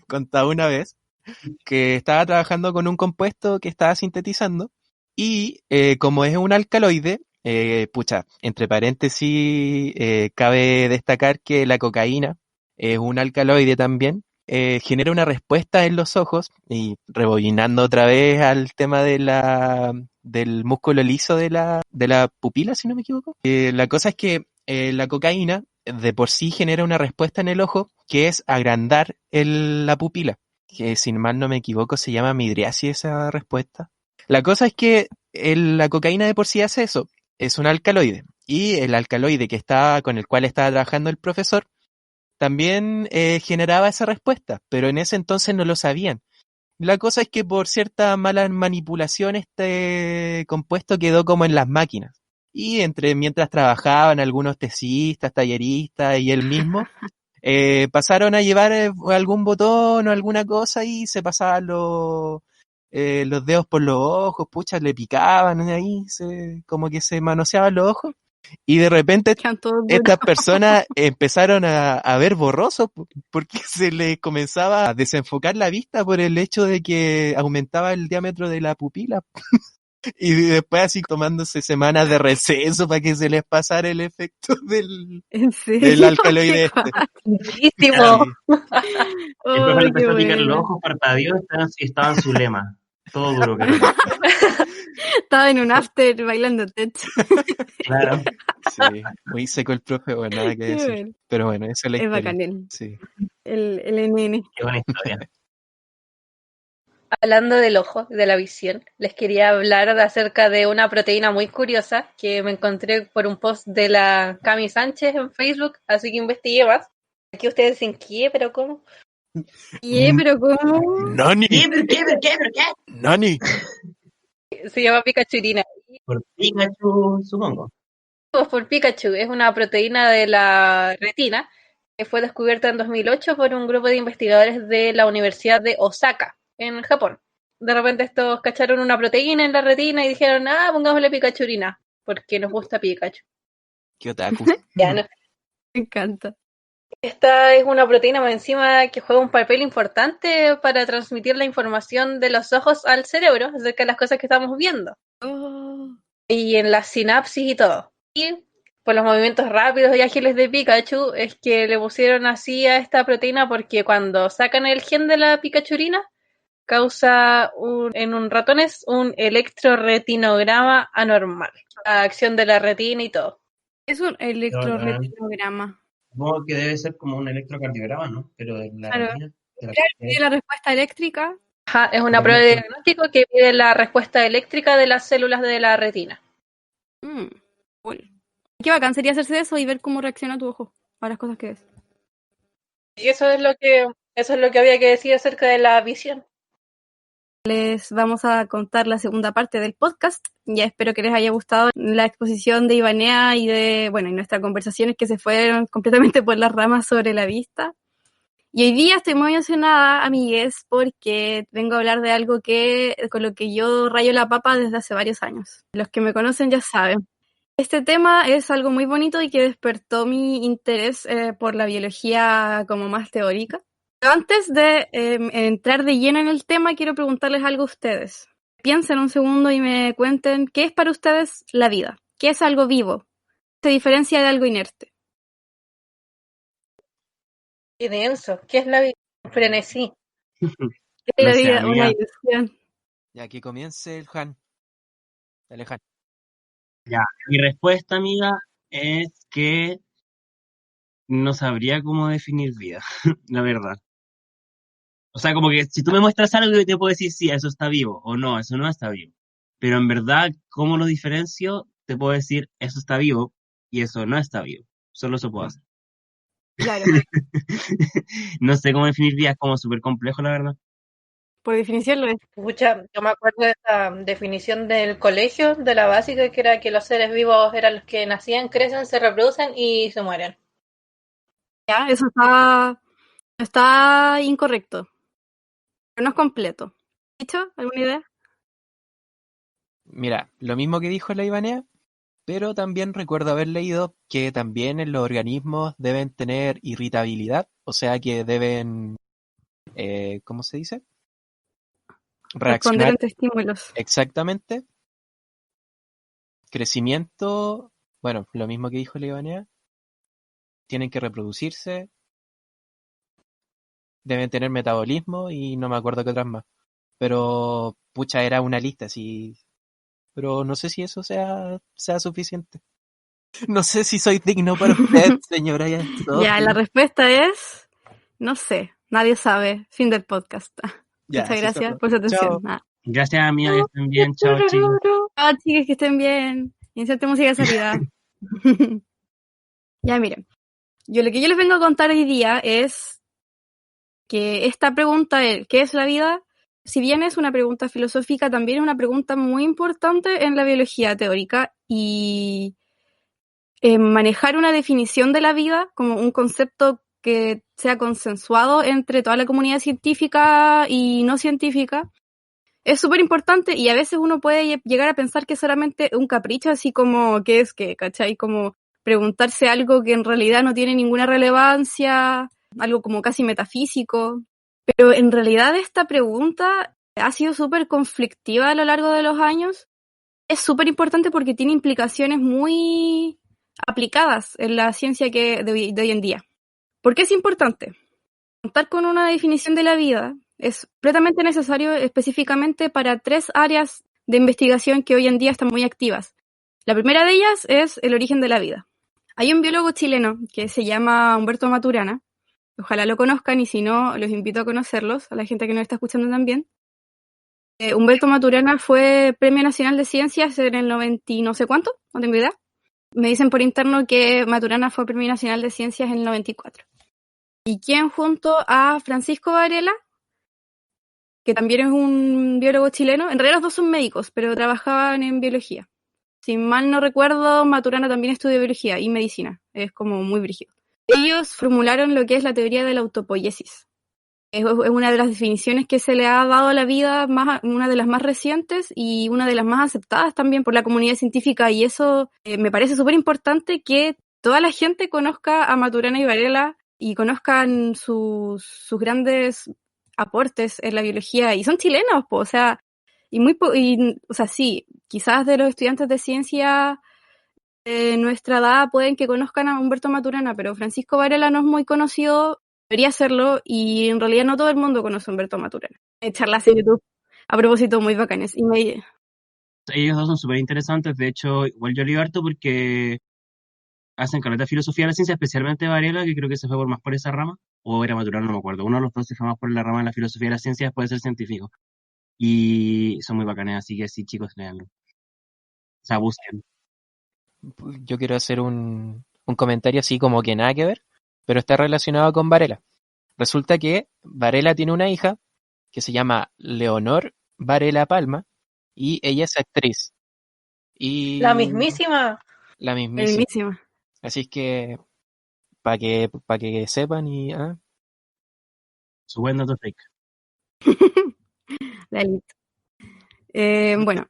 contaba una vez que estaba trabajando con un compuesto que estaba sintetizando y como es un alcaloide, pucha, entre paréntesis, cabe destacar que la cocaína es un alcaloide también, genera una respuesta en los ojos y rebobinando otra vez al tema del músculo liso de la pupila, si no me equivoco. La cosa es que la cocaína de por sí genera una respuesta en el ojo que es agrandar la pupila, que si mal no me equivoco se llama midriasis esa respuesta. La cosa es que la cocaína de por sí hace eso, es un alcaloide y el alcaloide con el cual estaba trabajando el profesor también generaba esa respuesta, pero en ese entonces no lo sabían. La cosa es que por cierta mala manipulación este compuesto quedó como en las máquinas. Y mientras trabajaban algunos tesistas, talleristas y él mismo, pasaron a llevar algún botón o alguna cosa y se pasaban los dedos por los ojos, pucha, le picaban ahí, como que se manoseaban los ojos. Y de repente Quedan todos estas duros. personas empezaron a ver borroso porque se les comenzaba a desenfocar la vista por el hecho de que aumentaba el diámetro de la pupila. Y después así tomándose semanas de receso para que se les pasara el efecto del ¿En serio? del alcaloide Qué este. Durísimo. Sí. El profe le Ay, qué empezó a picar los buena. ojos, parpadeó y estaba en su lema. Todo duro que era. Estaba en un after bailando tech. Claro. Sí, muy seco el profe, bueno, nada que Qué decir. bueno. Pero bueno, esa es la Es historia. bacán Sí. el NN. Qué buena historia. Hablando del ojo, de la visión, les quería hablar acerca de una proteína muy curiosa que me encontré por un post de la Cami Sánchez en Facebook, así que investigué más. Aquí ustedes dicen, ¿qué? ¿Pero cómo? ¿Qué? ¿Pero cómo? ¡Nani! ¿Qué? ¿Pero qué? ¿Pero qué? ¿Pero qué? ¡Nani! Se llama Pikachurina. Por Pikachu, supongo. Pues por Pikachu, es una proteína de la retina que fue descubierta en 2008 por un grupo de investigadores de la Universidad de Osaka, en Japón. De repente estos cacharon una proteína en la retina y dijeron, pongámosle Pikachurina, porque nos gusta Pikachu. ¡Qué otaku! Ya, no. Me encanta. Esta es una proteína más encima que juega un papel importante para transmitir la información de los ojos al cerebro acerca de las cosas que estamos viendo. Oh. Y en las sinapsis y todo. Y por los movimientos rápidos y ágiles de Pikachu es que le pusieron así a esta proteína porque cuando sacan el gen de la Pikachurina causa en un ratones un electroretinograma anormal. La acción de la retina y todo. Es un electroretinograma. Supongo que debe ser como un electrocardiograma, ¿no? Pero de la Claro. retina. De la Mide la respuesta eléctrica. Ajá, es una prueba de diagnóstico que mide la respuesta eléctrica de las células de la retina. Cool. Qué bacán sería hacerse eso y ver cómo reacciona tu ojo a las cosas que ves. Y eso es lo que había que decir acerca de la visión. Les vamos a contar la segunda parte del podcast. Ya espero que les haya gustado la exposición de Ivanea y y nuestras conversaciones que se fueron completamente por las ramas sobre la vista. Y hoy día estoy muy emocionada, amigues, porque vengo a hablar de algo con lo que yo rayo la papa desde hace varios años. Los que me conocen ya saben. Este tema es algo muy bonito y que despertó mi interés por la biología como más teórica. Pero antes de entrar de lleno en el tema, quiero preguntarles algo a ustedes. Piensen un segundo y me cuenten qué es para ustedes la vida. ¿Qué es algo vivo? se diferencia de algo inerte? Y denso. ¿Qué es la vida? Frenesí. ¿Qué es No la sé, vida? Una amiga. ilusión. Ya que comience el Han. Dale, Han. Ya, mi respuesta, amiga, es que no sabría cómo definir vida, la verdad. O sea, como que si tú me muestras algo, yo te puedo decir sí, eso está vivo, o no, eso no está vivo. Pero en verdad, ¿cómo lo diferencio? Te puedo decir, eso está vivo y eso no está vivo. Solo eso puedo hacer. Claro, No sé cómo definir vida, es como súper complejo, la verdad. por definición lo es. Pucha, yo me acuerdo de esa definición del colegio, de la básica, que era que los seres vivos eran los que nacían, crecen, se reproducen y se mueren. Ya, eso está incorrecto. Pero no es completo. ¿Dicho? ¿Alguna idea? Mira, lo mismo que dijo la Ivanea, pero también recuerdo haber leído que también en los organismos deben tener irritabilidad, o sea que deben, ¿cómo se dice? Responder Reaccionar ante estímulos. exactamente. Crecimiento, bueno, lo mismo que dijo la Ivanea, tienen que reproducirse, deben tener metabolismo y no me acuerdo qué otras más. Pero, pucha, era una lista, sí. Pero no sé si eso sea suficiente. No sé si soy digno para usted, señora. Ya, Ya, la respuesta es... No sé, nadie sabe. Fin del podcast. ya, Muchas eso es gracias todo. por su atención. Chao. Ah. Gracias, amiga, que estén bien. Chao, chicos. Chao, chicas, que estén bien. Inserte música de salida. Ya, miren. Lo que yo les vengo a contar hoy día es que esta pregunta, ¿qué es la vida? Si bien es una pregunta filosófica, también es una pregunta muy importante en la biología teórica y manejar una definición de la vida como un concepto que sea consensuado entre toda la comunidad científica y no científica es súper importante y a veces uno puede llegar a pensar que es solamente un capricho, así como ¿qué es qué? ¿Cachai? Como preguntarse algo que en realidad no tiene ninguna relevancia, algo como casi metafísico. Pero en realidad esta pregunta ha sido súper conflictiva a lo largo de los años. Es súper importante porque tiene implicaciones muy aplicadas en la ciencia de hoy en día. ¿Por qué es importante? Contar con una definición de la vida es completamente necesario específicamente para 3 áreas de investigación que hoy en día están muy activas. La primera de ellas es el origen de la vida. Hay un biólogo chileno que se llama Humberto Maturana. Ojalá lo conozcan y si no, los invito a conocerlos, a la gente que nos está escuchando también. Humberto Maturana fue Premio Nacional de Ciencias en el 90 y no sé cuánto, no tengo idea. Me dicen por interno que Maturana fue Premio Nacional de Ciencias en el 94. Y quien junto a Francisco Varela, que también es un biólogo chileno, en realidad los dos son médicos, pero trabajaban en biología. Si mal no recuerdo, Maturana también estudió biología y medicina, es como muy brígido. Ellos formularon lo que es la teoría de la autopoiesis. Es una de las definiciones que se le ha dado a la vida, una de las más recientes y una de las más aceptadas también por la comunidad científica, y eso me parece súper importante que toda la gente conozca a Maturana y Varela y conozcan sus grandes aportes en la biología, y son chilenos, o sea, o sea, sí, quizás de los estudiantes de ciencia de nuestra edad pueden que conozcan a Humberto Maturana, pero Francisco Varela no es muy conocido, debería serlo, y en realidad no todo el mundo conoce a Humberto Maturana. Charlas en YouTube, a propósito, muy bacanes. Ellos dos son súper interesantes. De hecho, igual yo lo harto porque hacen caleta de filosofía de la ciencia, especialmente Varela, que creo que se fue más por esa rama, o era Maturana, no me acuerdo. Uno de los dos se fue más por la rama de la filosofía de la ciencia después de ser científico. Y son muy bacanes, así que sí, chicos, leanlo. O sea, busquen. Yo quiero hacer un comentario así como que nada que ver, pero está relacionado con Varela. Resulta que Varela tiene una hija que se llama Leonor Varela Palma y ella es actriz. Y La mismísima. la El mismísima. mismísimo. Así es que para que sepan y Su buen dato freak. La elite. Bueno,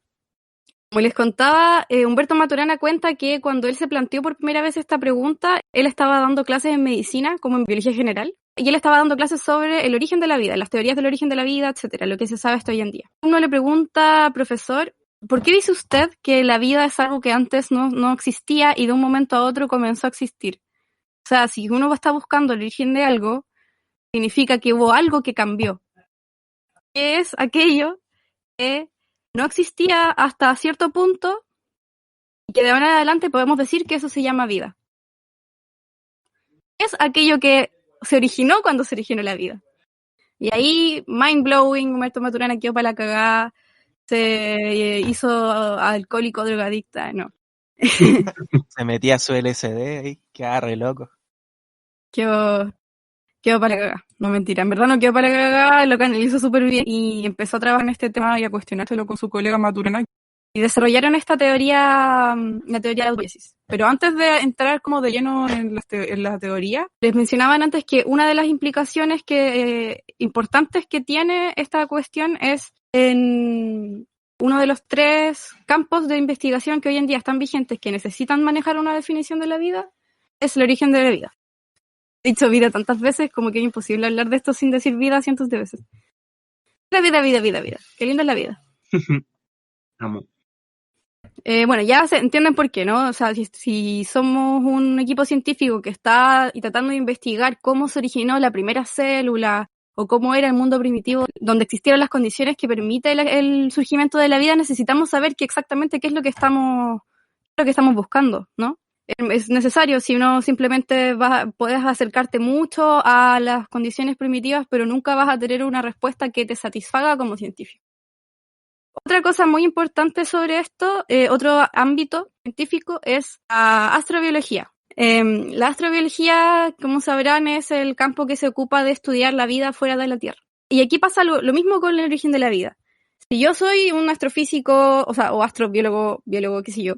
como les contaba, Humberto Maturana cuenta que cuando él se planteó por primera vez esta pregunta, él estaba dando clases en medicina, como en biología general, y él estaba dando clases sobre el origen de la vida, las teorías del origen de la vida, etcétera, lo que se sabe hasta hoy en día. Uno le pregunta, profesor, ¿por qué dice usted que la vida es algo que antes no existía y de un momento a otro comenzó a existir? O sea, si uno está buscando el origen de algo, significa que hubo algo que cambió. ¿Qué es aquello que no existía hasta cierto punto y que de ahora en adelante podemos decir que eso se llama vida? ¿Qué es aquello que se originó cuando se originó la vida? Y ahí, mind blowing, Humberto Maturana quedó para la cagada, se hizo alcohólico, drogadicta, no. Se metía su LSD y quedaba re loco. Quedó para la cagada. No, mentira, en verdad no quedó para la cagada, lo canalizó súper bien y empezó a trabajar en este tema y a cuestionárselo con su colega Maturana. Y desarrollaron esta teoría, la teoría de la autopoiesis. Pero antes de entrar como de lleno en la teoría, les mencionaban antes que una de las implicaciones importantes que tiene esta cuestión es en uno de los 3 campos de investigación que hoy en día están vigentes que necesitan manejar una definición de la vida, es el origen de la vida. He dicho vida tantas veces como que es imposible hablar de esto sin decir vida cientos de veces. La vida. Qué linda es la vida. Amo. Bueno, ya se entienden por qué, ¿no? O sea, si somos un equipo científico que está tratando de investigar cómo se originó la primera célula o cómo era el mundo primitivo donde existieron las condiciones que permiten el surgimiento de la vida, necesitamos saber exactamente qué es lo que estamos buscando, ¿no? Es necesario, si no simplemente puedes acercarte mucho a las condiciones primitivas, pero nunca vas a tener una respuesta que te satisfaga como científico. Otra cosa muy importante sobre esto, otro ámbito científico, es la astrobiología. La astrobiología, como sabrán, es el campo que se ocupa de estudiar la vida fuera de la Tierra. Y aquí pasa lo mismo con el origen de la vida. Si yo soy un astrofísico, o astrobiólogo, biólogo, qué sé yo,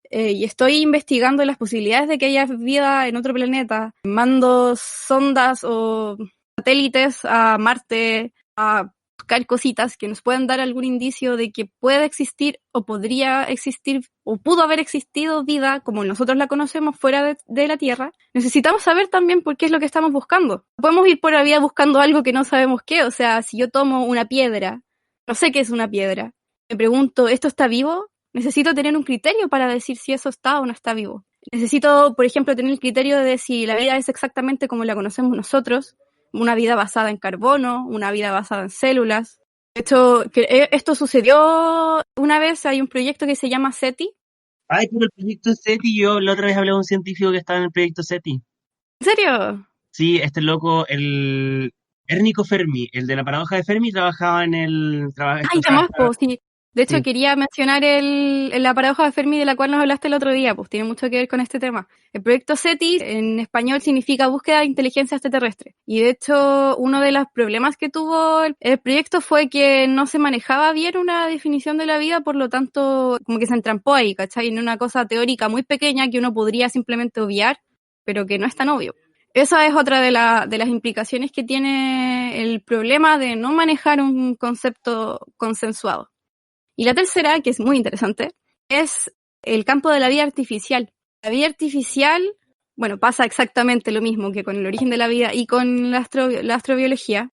y estoy investigando las posibilidades de que haya vida en otro planeta, mando sondas o satélites a Marte a buscar cositas que nos puedan dar algún indicio de que puede existir o podría existir o pudo haber existido vida como nosotros la conocemos fuera de la Tierra, necesitamos saber también por qué es lo que estamos buscando. No podemos ir por la vida buscando algo que no sabemos qué. O sea, si yo tomo una piedra, no sé qué es una piedra, me pregunto, ¿esto está vivo? Necesito tener un criterio para decir si eso está o no está vivo. Necesito, por ejemplo, tener el criterio de si la vida es exactamente como la conocemos nosotros, una vida basada en carbono, una vida basada en células. De hecho, esto sucedió una vez, hay un proyecto que se llama SETI. Ay, pero el proyecto SETI, yo la otra vez hablé de un científico que estaba en el proyecto SETI. ¿En serio? Sí, este loco, el Enrico Fermi, el de la paradoja de Fermi, trabajaba en el... Ay, además, pues, sí. De hecho, Sí. quería mencionar la paradoja de Fermi de la cual nos hablaste el otro día, pues tiene mucho que ver con este tema. El proyecto SETI en español significa búsqueda de inteligencia extraterrestre. Y de hecho, uno de los problemas que tuvo el proyecto fue que no se manejaba bien una definición de la vida, por lo tanto, como que se entrampó ahí, ¿cachai? En una cosa teórica muy pequeña que uno podría simplemente obviar, pero que no es tan obvio. Esa es otra de las implicaciones que tiene el problema de no manejar un concepto consensuado. Y la tercera, que es muy interesante, es el campo de la vida artificial. La vida artificial, bueno, pasa exactamente lo mismo que con el origen de la vida y con la astrobiología.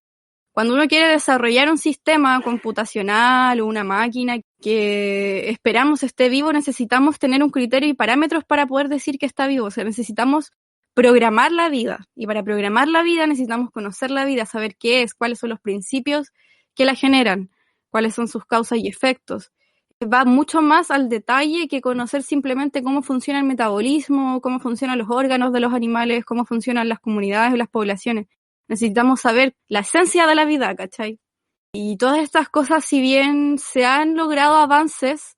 Cuando uno quiere desarrollar un sistema computacional o una máquina que esperamos esté vivo, necesitamos tener un criterio y parámetros para poder decir que está vivo. O sea, necesitamos programar la vida. Y para programar la vida necesitamos conocer la vida, saber qué es, cuáles son los principios que la generan, cuáles son sus causas y efectos. Va mucho más al detalle que conocer simplemente cómo funciona el metabolismo, cómo funcionan los órganos de los animales, cómo funcionan las comunidades o las poblaciones. Necesitamos saber la esencia de la vida, ¿cachai? Y todas estas cosas, si bien se han logrado avances,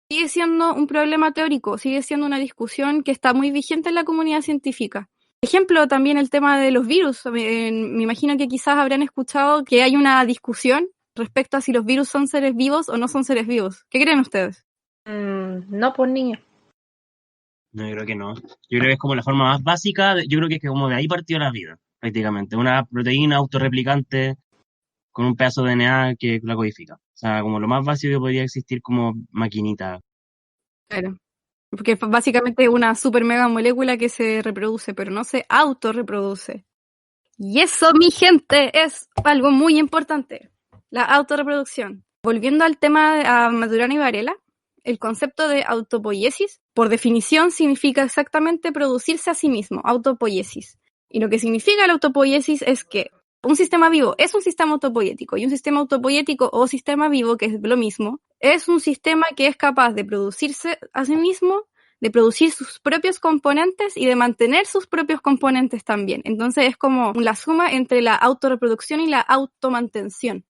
sigue siendo un problema teórico, sigue siendo una discusión que está muy vigente en la comunidad científica. Por ejemplo, también el tema de los virus. Me imagino que quizás habrán escuchado que hay una discusión respecto a si los virus son seres vivos o no son seres vivos. ¿Qué creen ustedes? No, pues niño. No, yo creo que no. Yo creo que es como la forma más básica, yo creo que es que como de ahí partió la vida, prácticamente. Una proteína autorreplicante con un pedazo de DNA que la codifica. O sea, como lo más básico que podría existir como maquinita. Claro. Porque es básicamente una super mega molécula que se reproduce, pero no se autorreproduce. Y eso, mi gente, es algo muy importante. La autorreproducción. Volviendo al tema a Maturana y Varela, el concepto de autopoiesis, por definición, significa exactamente producirse a sí mismo, autopoiesis. Y lo que significa la autopoiesis es que un sistema vivo es un sistema autopoiético, y un sistema autopoiético o sistema vivo, que es lo mismo, es un sistema que es capaz de producirse a sí mismo, de producir sus propios componentes y de mantener sus propios componentes también. Entonces es como la suma entre la autorreproducción y la automantención.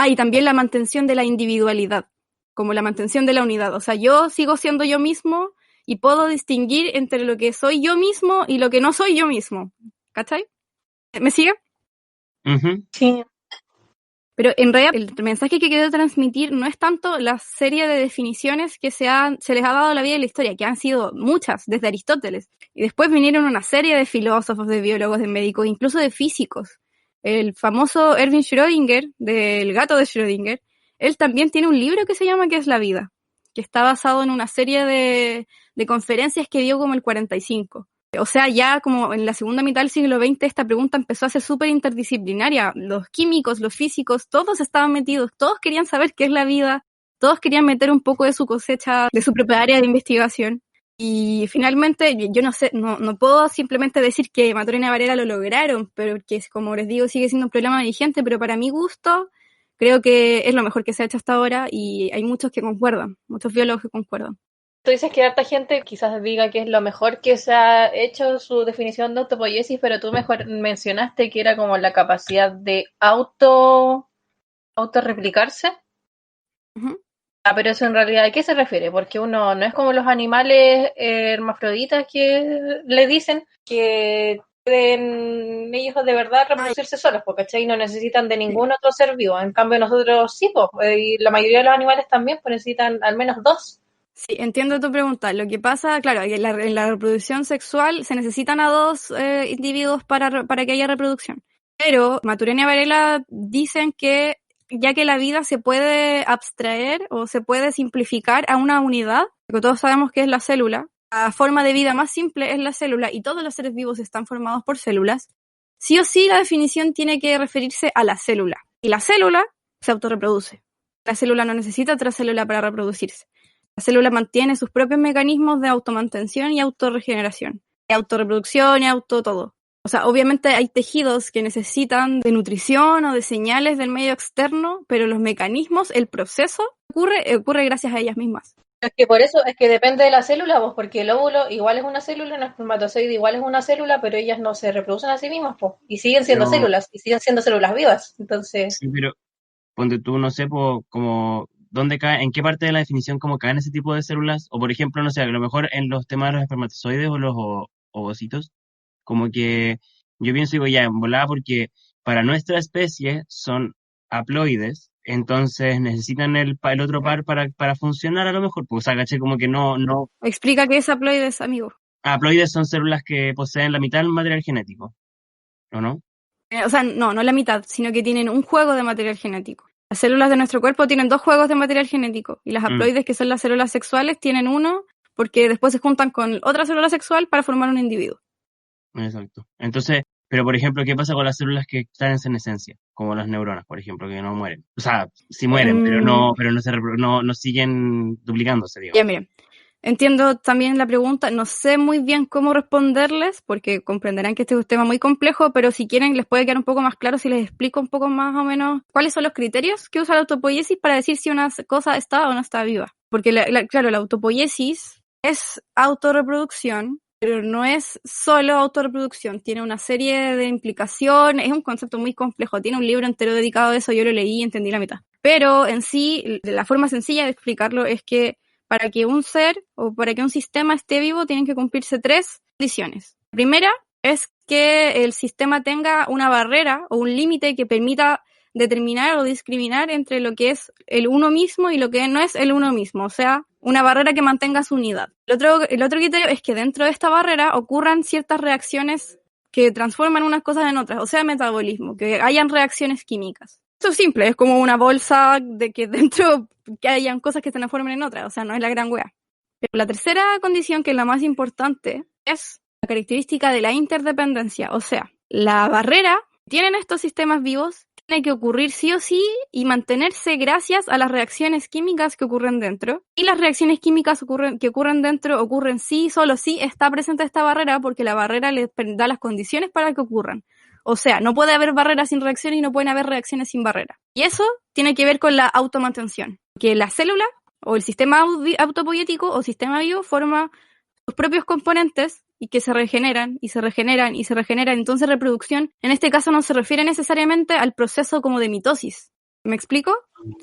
Y también la mantención de la individualidad, como la mantención de la unidad. O sea, yo sigo siendo yo mismo y puedo distinguir entre lo que soy yo mismo y lo que no soy yo mismo. ¿Cachai? ¿Me sigue? Ujú. Sí. Pero en realidad el mensaje que quiero transmitir no es tanto la serie de definiciones que se les ha dado a la vida y la historia, que han sido muchas, desde Aristóteles. Y después vinieron una serie de filósofos, de biólogos, de médicos, incluso de físicos. El famoso Erwin Schrödinger, del gato de Schrödinger, él también tiene un libro que se llama ¿Qué es la vida?, que está basado en una serie de conferencias que dio como el 45. O sea, ya como en la segunda mitad del siglo XX esta pregunta empezó a ser súper interdisciplinaria. Los químicos, los físicos, todos estaban metidos, todos querían saber qué es la vida, todos querían meter un poco de su cosecha, de su propia área de investigación. Y finalmente, yo no sé, no puedo simplemente decir que Maturana y Varela lo lograron, pero que, como les digo, sigue siendo un problema vigente, pero para mi gusto, creo que es lo mejor que se ha hecho hasta ahora y hay muchos que concuerdan, muchos biólogos que concuerdan. Tú dices que harta gente quizás diga que es lo mejor que se ha hecho su definición de autopoiesis, pero tú mejor mencionaste que era como la capacidad de autorreplicarse. Uh-huh. Pero eso en realidad, ¿a qué se refiere? Porque uno no es como los animales hermafroditas que le dicen que pueden ellos de verdad reproducirse solos, ¿cachai? No necesitan de ningún otro ser vivo. En cambio nosotros sí, y la mayoría de los animales también necesitan al menos dos. Sí, entiendo tu pregunta. Lo que pasa, claro, en la reproducción sexual se necesitan a dos individuos para que haya reproducción. Pero Maturana y Varela dicen que ya que la vida se puede abstraer o se puede simplificar a una unidad, porque todos sabemos que es la célula, la forma de vida más simple es la célula y todos los seres vivos están formados por células, sí o sí la definición tiene que referirse a la célula. Y la célula se autorreproduce. La célula no necesita otra célula para reproducirse. La célula mantiene sus propios mecanismos de automantención y autorregeneración, y autorreproducción y todo. O sea, obviamente hay tejidos que necesitan de nutrición o de señales del medio externo, pero los mecanismos, el proceso, ocurre gracias a ellas mismas. Es que por eso es que depende de la célula, porque el óvulo igual es una célula, el espermatozoide igual es una célula, pero ellas no se reproducen a sí mismas, y siguen siendo células, y siguen siendo células vivas. Entonces, Sí, pero ponte tú, no sé, como dónde cae, en qué parte de la definición como caen ese tipo de células, o por ejemplo, no sé, a lo mejor en los temas de los espermatozoides o los ovocitos, como que yo pienso, digo, ya, en volada, porque para nuestra especie son haploides, entonces necesitan el otro par para funcionar a lo mejor, pues, o sea, caché, como que no, Explica qué es haploides, amigo. haploides son células que poseen la mitad del material genético, ¿o no? O sea, no la mitad, sino que tienen un juego de material genético. Las células de nuestro cuerpo tienen 2 juegos de material genético y las haploides, que son las células sexuales, tienen uno porque después se juntan con otra célula sexual para formar un individuo. Exacto. Entonces, pero por ejemplo, ¿qué pasa con las células que están en senescencia? Como las neuronas, por ejemplo, que no mueren. O sea, sí mueren, pero no siguen duplicándose, digamos. Ya, miren. Entiendo también la pregunta, no sé muy bien cómo responderles, porque comprenderán que este es un tema muy complejo, pero si quieren les puede quedar un poco más claro si les explico un poco más o menos cuáles son los criterios que usa la autopoiesis para decir si una cosa está o no está viva. Porque, claro, la autopoiesis es autorreproducción, pero no es solo autorreproducción, tiene una serie de implicaciones, es un concepto muy complejo, tiene un libro entero dedicado a eso, yo lo leí y entendí la mitad. Pero en sí, la forma sencilla de explicarlo es que para que un ser o para que un sistema esté vivo tienen que cumplirse 3 condiciones. La primera es que el sistema tenga una barrera o un límite que permita determinar o discriminar entre lo que es el uno mismo y lo que no es el uno mismo, o sea, una barrera que mantenga su unidad. El otro criterio es que dentro de esta barrera ocurran ciertas reacciones que transforman unas cosas en otras, o sea, metabolismo, que hayan reacciones químicas. Esto es simple, es como una bolsa de que dentro que hayan cosas que se transformen en otras, o sea, no es la gran wea. Pero la tercera condición, que es la más importante, es la característica de la interdependencia, o sea, la barrera que tienen estos sistemas vivos tiene que ocurrir sí o sí y mantenerse gracias a las reacciones químicas que ocurren dentro. Y las reacciones químicas que ocurren dentro ocurren sí, solo si está presente esta barrera, porque la barrera les da las condiciones para que ocurran. O sea, no puede haber barreras sin reacciones y no pueden haber reacciones sin barrera. Y eso tiene que ver con la automantención, que la célula o el sistema autopoiético o sistema vivo forma sus propios componentes y que se regeneran y se regeneran y se regeneran. Entonces reproducción, en este caso no se refiere necesariamente al proceso como de mitosis. ¿Me explico?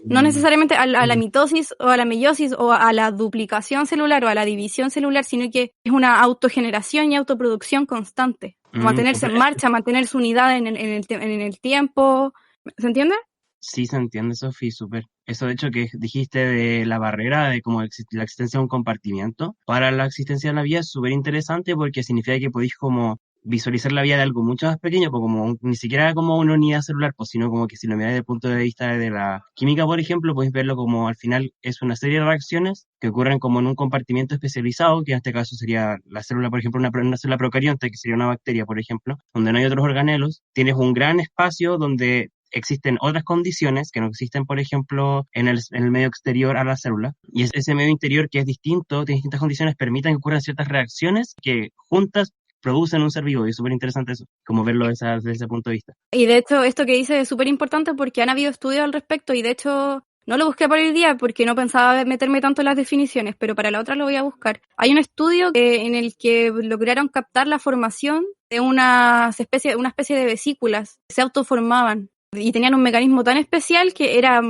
No necesariamente a la mitosis o a la meiosis o a la duplicación celular o a la división celular, sino que es una autogeneración y autoproducción constante. Mantenerse en marcha, mantener su unidad en el tiempo. ¿Se entiende? Sí, se entiende, Sofi, súper. Eso, de hecho, que dijiste de la barrera, de como la existencia de un compartimiento para la existencia de la vida es súper interesante porque significa que podéis como visualizar la vida de algo mucho más pequeño, pues como ni siquiera como una unidad celular, pues sino como que si lo miráis desde el punto de vista de la química, por ejemplo, podéis verlo como al final es una serie de reacciones que ocurren como en un compartimento especializado, que en este caso sería la célula, por ejemplo, una célula procarionte, que sería una bacteria, por ejemplo, donde no hay otros organelos. Tienes un gran espacio donde existen otras condiciones que no existen, por ejemplo, en el medio exterior a la célula. Y es ese medio interior que es distinto, tiene distintas condiciones, permiten que ocurran ciertas reacciones que juntas producen un ser vivo. Y es súper interesante eso, como verlo desde ese punto de vista. Y de hecho, esto que dice es súper importante porque han habido estudios al respecto y de hecho no lo busqué para el día porque no pensaba meterme tanto en las definiciones, pero para la otra lo voy a buscar. Hay un estudio en el que lograron captar la formación de una especie de vesículas que se autoformaban. Y tenían un mecanismo tan especial que era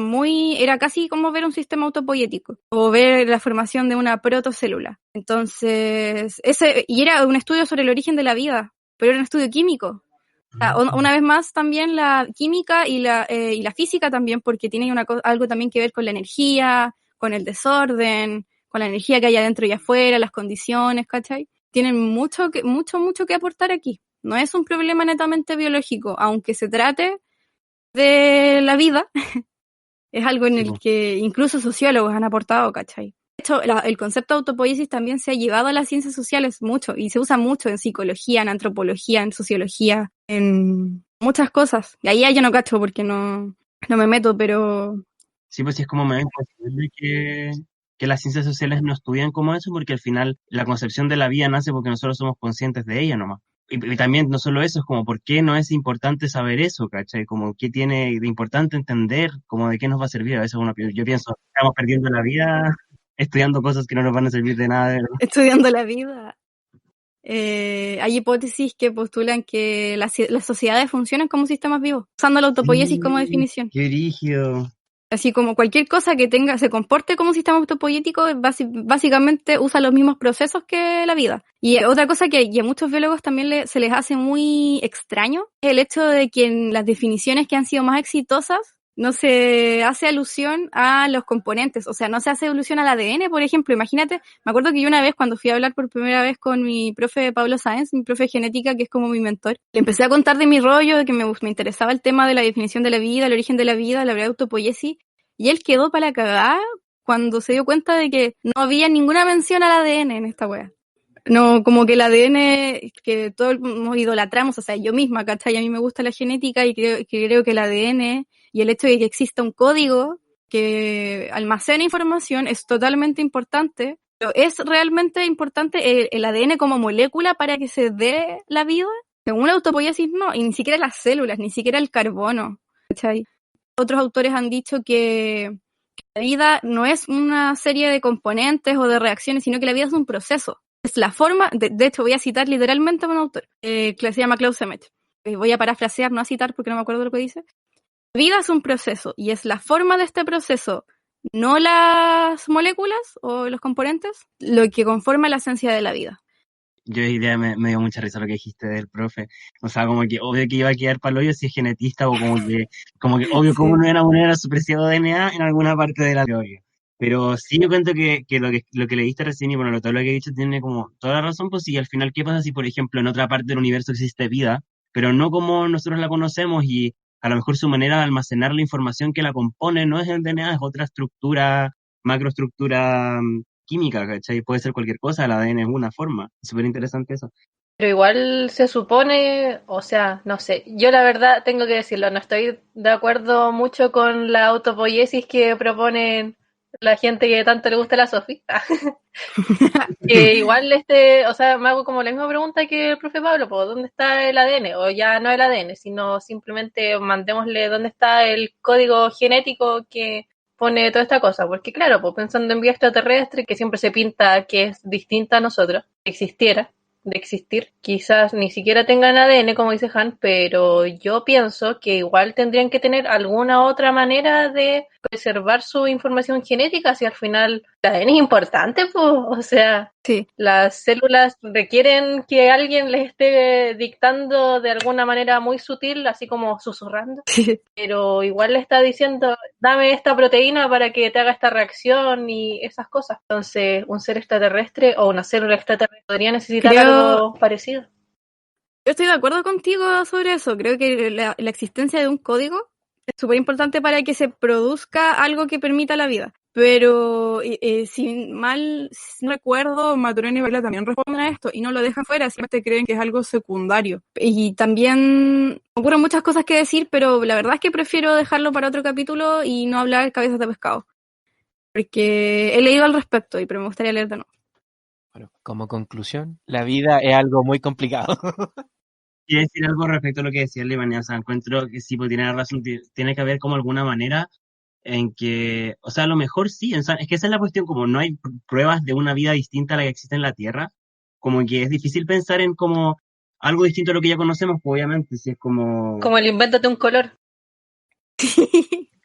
casi como ver un sistema autopoiético o ver la formación de una protocélula. Entonces, y era un estudio sobre el origen de la vida, pero era un estudio químico. O sea, una vez más también la química y la física también, porque tiene algo también que ver con la energía, con el desorden, con la energía que hay adentro y afuera, las condiciones, ¿cachai? Tienen mucho que aportar aquí. No es un problema netamente biológico, aunque se trate de la vida, es algo en el que incluso sociólogos han aportado, ¿cachai? De hecho, el concepto de autopoiesis también se ha llevado a las ciencias sociales mucho, y se usa mucho en psicología, en antropología, en sociología, en muchas cosas. Y ahí ya yo no cacho porque no me meto, pero... Sí, pues sí, es como medio imposible que las ciencias sociales no estudian como eso, porque al final la concepción de la vida nace porque nosotros somos conscientes de ella nomás. Y también no solo eso, es como por qué no es importante saber eso, ¿cachai? Como qué tiene de importante entender, como de qué nos va a servir. A veces yo pienso, estamos perdiendo la vida estudiando cosas que no nos van a servir de nada, de verdad. Estudiando la vida. Hay hipótesis que postulan que las sociedades funcionan como sistemas vivos, usando la autopoiesis como definición. Qué rígido. Así como cualquier cosa que se comporte como un sistema autopoiético, básicamente usa los mismos procesos que la vida. Y otra cosa que a muchos biólogos también se les hace muy extraño es el hecho de que en las definiciones que han sido más exitosas no se hace alusión a los componentes, o sea, no se hace alusión al ADN, por ejemplo. Imagínate, me acuerdo que yo una vez cuando fui a hablar por primera vez con mi profe Pablo Sáenz, mi profe de genética, que es como mi mentor, le empecé a contar de mi rollo, de que me interesaba el tema de la definición de la vida, el origen de la vida, la autopoiesis, y él quedó para la cagada cuando se dio cuenta de que no había ninguna mención al ADN en esta wea. No, como que el ADN que todos idolatramos, o sea, yo misma, ¿cachai? A mí me gusta la genética y creo que el ADN y el hecho de que exista un código que almacena información es totalmente importante. Pero ¿es realmente importante el ADN como molécula para que se dé la vida? Según la autopoiesis, no, y ni siquiera las células, ni siquiera el carbono, ¿cachai? Otros autores han dicho que la vida no es una serie de componentes o de reacciones, sino que la vida es un proceso. Es la forma, de hecho voy a citar literalmente a un autor, que se llama Klaus Emmett. Voy a parafrasear, no a citar porque no me acuerdo de lo que dice. La vida es un proceso y es la forma de este proceso, no las moléculas o los componentes, lo que conforma la esencia de la vida. Yo idea me dio mucha risa lo que dijiste del profe. O sea, como que obvio que iba a quedar para el hoyo si es genetista o como que obvio Sí. cómo no era poner a su preciado DNA en alguna parte de la teoría. Pero sí yo cuento que lo que leíste recién y bueno, todo lo que he dicho tiene como toda la razón, pues sí, al final, ¿qué pasa si, por ejemplo, en otra parte del universo existe vida, pero no como nosotros la conocemos y a lo mejor su manera de almacenar la información que la compone no es el DNA, es otra estructura, macroestructura química, ¿cachai? Puede ser cualquier cosa, el ADN es una forma. Es súper interesante eso. Pero igual se supone, o sea, no sé, yo la verdad tengo que decirlo, no estoy de acuerdo mucho con la autopoiesis que proponen la gente que tanto le gusta la Sofi. Que igual o sea, me hago como la misma pregunta que el profe Pablo, pues, ¿dónde está el ADN? O ya no el ADN, sino simplemente mandémosle dónde está el código genético que pone toda esta cosa, porque claro, pues pensando en vida extraterrestre, que siempre se pinta que es distinta a nosotros, existiera, de existir, quizás ni siquiera tengan ADN, como dice Han, pero yo pienso que igual tendrían que tener alguna otra manera de preservar su información genética, si al final el ADN es importante, pues, o sea, Sí. las células requieren que alguien les esté dictando de alguna manera muy sutil, así como susurrando, pero igual le está diciendo, dame esta proteína para que te haga esta reacción y esas cosas. Entonces, un ser extraterrestre o una célula extraterrestre podría necesitar algo parecido. Yo estoy de acuerdo contigo sobre eso. Creo que la existencia de un código es súper importante para que se produzca algo que permita la vida. Pero si mal no recuerdo, Maturana y Varela también responden a esto y no lo dejan fuera, simplemente creen que es algo secundario. Y también ocurren muchas cosas que decir, pero la verdad es que prefiero dejarlo para otro capítulo y no hablar cabezas de pescado. Porque he leído al respecto, pero me gustaría leer de nuevo. Bueno, como conclusión, la vida es algo muy complicado. Quiero decir algo respecto a lo que decía Alemania. O sea, encuentro que sí, pues tiene razón, tiene que haber como alguna manera en que, o sea, a lo mejor sí, o sea, es que esa es la cuestión, como no hay pruebas de una vida distinta a la que existe en la Tierra, como que es difícil pensar en como algo distinto a lo que ya conocemos, pues obviamente, si es como, Como el invéntate un color.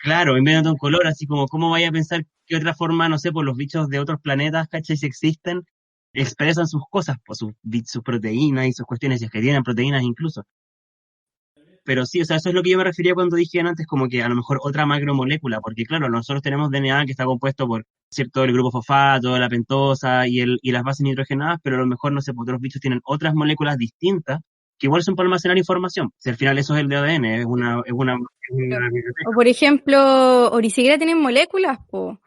claro, inventando un color, así como, ¿cómo vaya a pensar que otra forma, no sé, por los bichos de otros planetas, ¿cachai? Si existen, expresan sus cosas, pues sus proteínas y sus cuestiones, si es que tienen proteínas incluso. Pero sí, o sea, eso es lo que yo me refería cuando dije antes, como que a lo mejor otra macromolécula, porque claro, nosotros tenemos DNA que está compuesto por, ¿cierto?, el grupo fosfato, la pentosa y las bases nitrogenadas, pero a lo mejor, no sé, pues otros bichos tienen otras moléculas distintas que igual son para almacenar información. Si al final eso es el de ADN, es una biblioteca. O por ejemplo, o ni siquiera tienen moléculas, po.